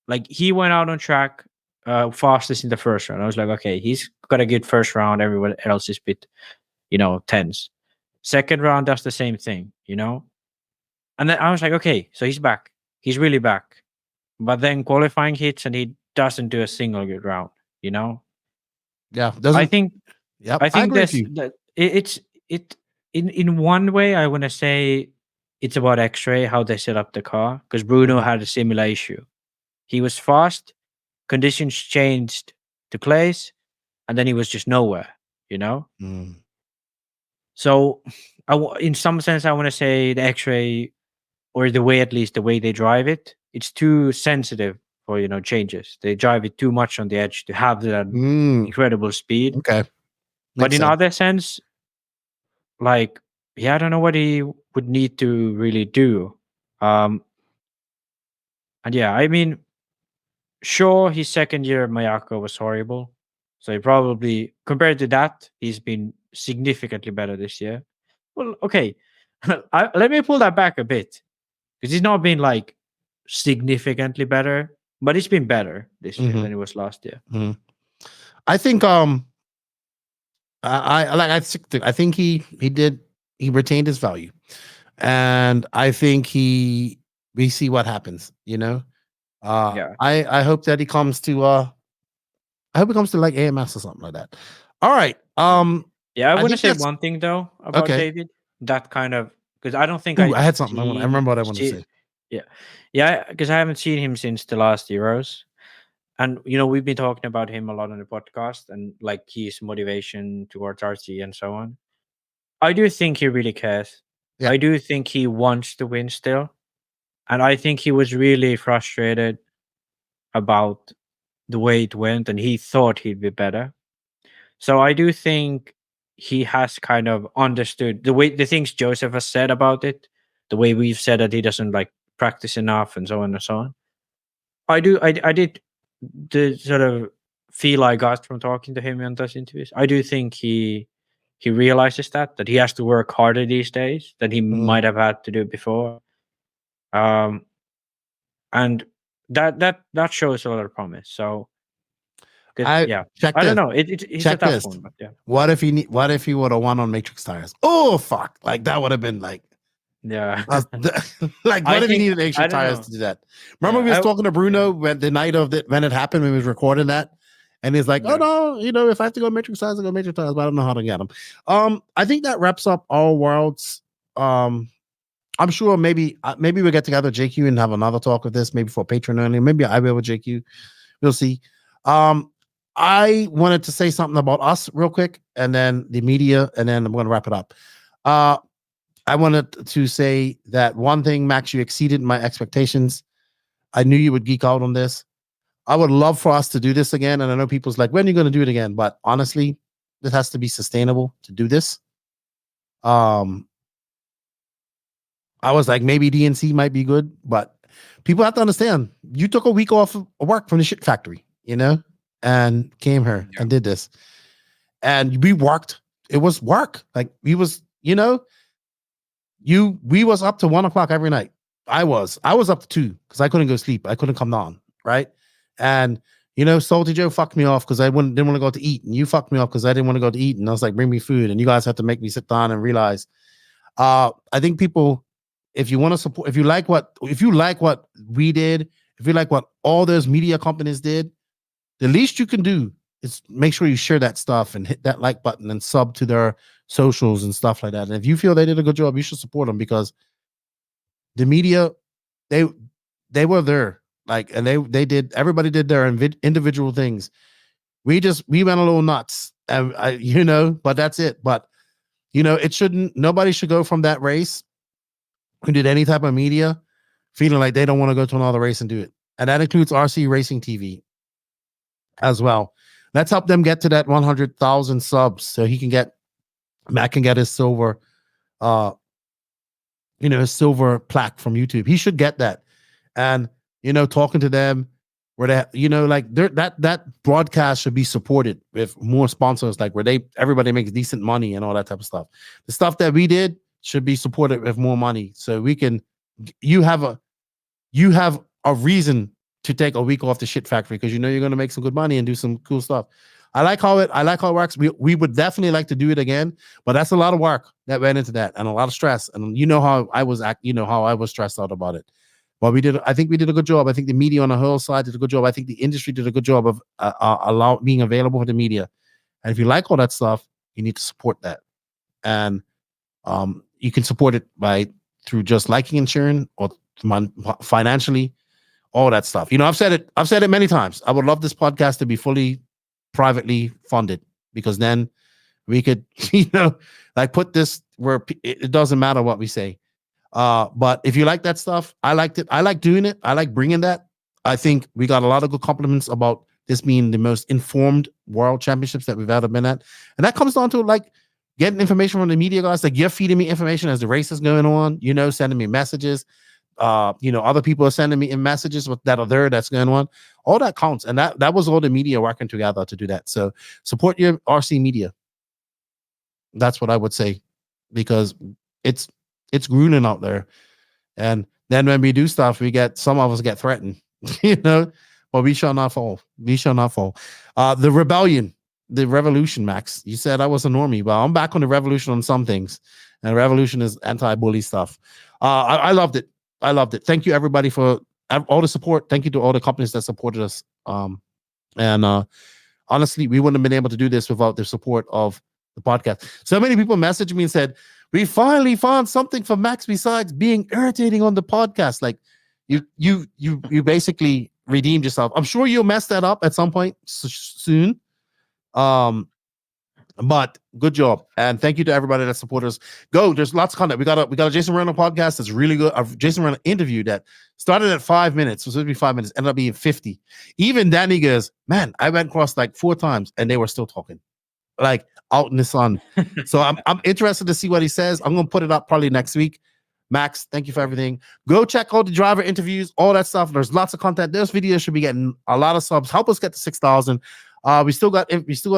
like he went out on track fastest in the first round. I was like, okay, he's got a good first round. Everyone else is bit, tense. Second round does the same thing, and then I was like, okay, so he's back. He's really back. But then qualifying hits and he doesn't do a single good round, Yeah. I think. Yep. I think it's in one way, I want to say it's about X-Ray, how they set up the car, because Bruno had a similar issue. He was fast, conditions changed to Clay's, and then he was just nowhere, So in some sense, I want to say the X-Ray, or the way they drive it, it's too sensitive for changes. They drive it too much on the edge to have that incredible speed. Okay. But in other sense, like, I don't know what he would need to really do. And I mean, sure, his second year at Mayako was horrible. So he probably, compared to that, he's been significantly better this year. Well, okay. Let me pull that back a bit. Because he's not been like significantly better, but he's been better this year than he was last year. Mm-hmm. I think I think he retained his value, and I think we see what happens. I hope that he comes to like AMS or something like that. All right. I want to say one thing though about David. That kind of, because I don't think I had something. I remember what I wanted to say. Yeah, because I haven't seen him since the last Euros. And we've been talking about him a lot on the podcast, and like his motivation towards RC and so on. I do think he really cares. Yeah. I do think he wants to win still, and I think he was really frustrated about the way it went, and he thought he'd be better. So I do think he has kind of understood the things Joseph has said about it, the way we've said that he doesn't like practice enough and so on and so on. I did the sort of feel I got from talking to him in those interviews, I do think he realizes that he has to work harder these days than he might have had to do before. And that shows a lot of promise. So, I check I don't this. know. It's a Check tough this. one, but yeah. What if he would have won on Matrix tires? Oh fuck! Like that would have been like Yeah. like I what if he think- needed I extra don't tires know. to do that? Remember Yeah, we was I- talking to Bruno when the night of when it happened when we was recording that, and he's like, Yeah. "Oh no, if I have to go Matrix tires, I go Matrix tires, but I don't know how to get them." I think that wraps up all worlds. I'm sure maybe we'll get together, JQ, and have another talk of this, maybe for Patreon only. Maybe I will with JQ. We'll see. I wanted to say something about us real quick, and then the media, and then I'm going to wrap it up. I wanted to say that one thing, Max, you exceeded my expectations. I knew you would geek out on this. I would love for us to do this again, and I know people's like, when are you going to do it again? But honestly, this has to be sustainable to do this. I was like, maybe DNC might be good, but people have to understand, you took a week off of work from the shit factory, and came here and did this. And we worked. It was work. Like we was, we was up to 1 o'clock every night. I was up to 2 because I couldn't go sleep. I couldn't come down. Right. And Salty Joe fucked me off because I didn't want to go to eat. And you fucked me off because I didn't want to go to eat. And I was like, bring me food. And you guys have to make me sit down and realize. I think people, if you want to support, if you like what we did, if you like what all those media companies did, the least you can do is make sure you share that stuff and hit that like button and sub to their socials and stuff like that. And if you feel they did a good job, you should support them because the media, they were there. Like, and everybody did their individual things. We went a little nuts, and but that's it. But nobody should go from that race who did any type of media feeling like they don't want to go to another race and do it. And that includes RC Racing TV as well. Let's help them get to that 100,000 subs so Matt can get his silver, his silver plaque from YouTube. He should get that. And, talking to them where that broadcast should be supported with more sponsors, like where everybody makes decent money and all that type of stuff. The stuff that we did should be supported with more money. So you have a reason to take a week off the shit factory because you're going to make some good money and do some cool stuff. I like how it works. We would definitely like to do it again, but that's a lot of work that went into that and a lot of stress. And how I was stressed out about it. But I think we did a good job. I think the media on the whole side did a good job. I think the industry did a good job of being available for the media. And if you like all that stuff, you need to support that. And you can support it through just liking and sharing or financially, all that stuff. I've said it many times. I would love this podcast to be fully privately funded because then we could, put this where it doesn't matter what we say. But if you like that stuff, I liked it. I like doing it. I like bringing that. I think we got a lot of good compliments about this being the most informed world championships that we've ever been at. And that comes down to getting information from the media guys. Like you're feeding me information as the race is going on, sending me messages. Other people are sending me messages that are there that's going on. All that counts. And that was all the media working together to do that. So support your RC media. That's what I would say, because it's grueling out there. And then when we do stuff, some of us get threatened, but we shall not fall. We shall not fall. The revolution, Max, you said I was a normie, but I'm back on the revolution on some things. And revolution is anti-bully stuff. I loved it. I loved it. Thank you, everybody, for all the support. Thank you to all the companies that supported us. And honestly, we wouldn't have been able to do this without the support of the podcast. So many people messaged me and said, we finally found something for Max besides being irritating on the podcast. Like you basically redeemed yourself. I'm sure you'll mess that up at some point soon. But good job. And thank you to everybody that supported us. There's lots of content. We got a Jason Moreno podcast that's really good. A Jason Moreno interview that started at 5 minutes. Was supposed to be 5 minutes, ended up being 50. Even Danny goes, man, I went across 4 times and they were still talking. Out in the sun. So I'm interested to see what he says. I'm gonna put it up probably next week. Max, thank you for everything. Go check out the driver interviews, all that stuff. There's lots of content. Those videos should be getting a lot of subs. Help us get to 6,000. We still got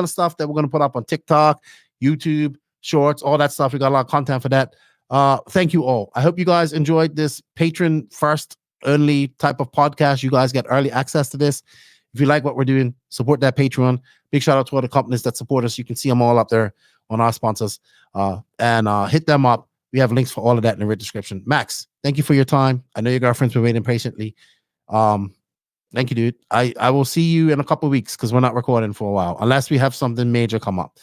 stuff that we're going to put up on TikTok, YouTube, Shorts, all that stuff. We got a lot of content for that. Thank you all. I hope you guys enjoyed this patron first only type of podcast. You guys get early access to this. If you like what we're doing, support that Patreon. Big shout out to all the companies that support us. You can see them all up there on our sponsors. And hit them up. We have links for all of that in the description. Max, thank you for your time. I know your girlfriend's been waiting patiently. Thank you, dude. I will see you in a couple of weeks because we're not recording for a while unless we have something major come up.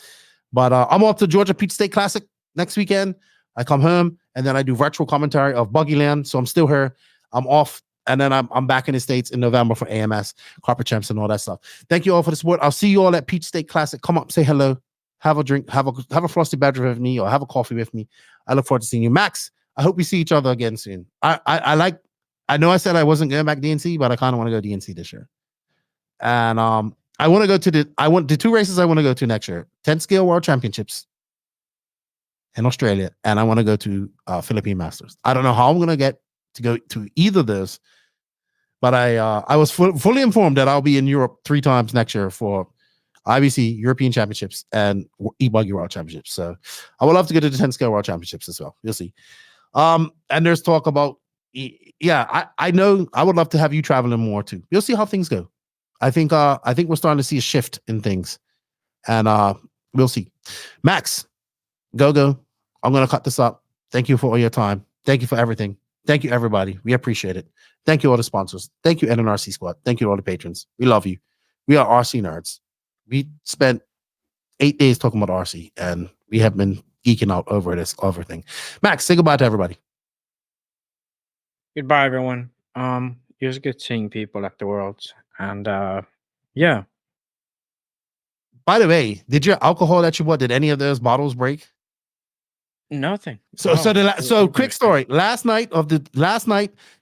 But I'm off to Georgia Peach State Classic next weekend. I come home and then I do virtual commentary of Buggyland. So I'm still here. I'm off. And then I'm back in the States in November for AMS, Carpet Champs, and all that stuff. Thank you all for the support. I'll see you all at Peach State Classic. Come up, say hello, have a drink, have a frosty badger with me, or have a coffee with me. I look forward to seeing you, Max. I hope we see each other again soon. I know I said I wasn't going back DNC, but I kind of want to go DNC this year. And I want to go to the two races I want to go to next year: 10 scale World Championships in Australia, and I want to go to Philippine Masters. I don't know how I'm going to get to go to either of those, but I was fully informed that I'll be in Europe 3 times next year for IBC European Championships and e-buggy World Championships. So I would love to go to the 10 scale World Championships as well. You'll see. And there's talk about, I know I would love to have you traveling more too. You'll see how things go. I think we're starting to see a shift in things, and we'll see. Max, go. I'm going to cut this up. Thank you for all your time. Thank you for everything. Thank you, everybody. We appreciate it. Thank you, all the sponsors. Thank you, NNRC Squad. Thank you to all the patrons. We love you. We are RC nerds. We spent 8 days talking about RC, and we have been geeking out over this thing. Max, say goodbye to everybody. Goodbye, everyone. It was good seeing people at the Worlds, and yeah. By the way, did your alcohol that you bought, did any of those bottles break? Nothing. So quick story. Last night,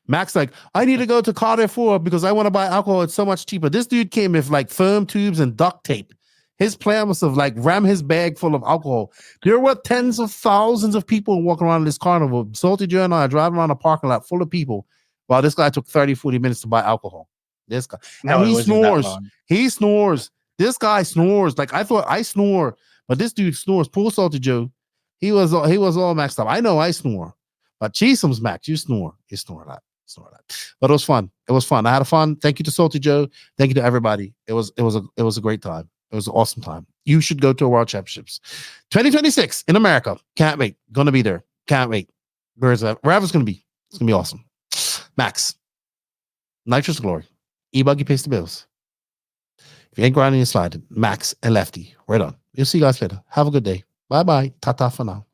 Max like, I need to go to Carrefour because I want to buy alcohol. It's so much cheaper. This dude came with like foam tubes and duct tape. His plan was to like ram his bag full of alcohol. There were tens of thousands of people walking around this carnival. Salty Joe and I are driving around a parking lot full of people while this guy took 30, 40 minutes to buy alcohol. This guy. And he snores. He snores. This guy snores. Like I thought I snore, but this dude snores. Poor Salty Joe. He was all maxed up. I know I snore, but Cheeseum's Max, you snore. You snore a lot. But it was fun. It was fun. I had fun. Thank you to Salty Joe. Thank you to everybody. It was a great time. It was an awesome time. You should go to a World Championships. 2026 in America. Can't wait. Gonna be there. Can't wait. Wherever it's gonna be. It's gonna be awesome. Max. Nitrous Glory. E-Buggy pays the bills. If you ain't grinding, you're sliding. Max and Lefty. Right on. We'll see you guys later. Have a good day. Bye-bye. Ta-ta for now.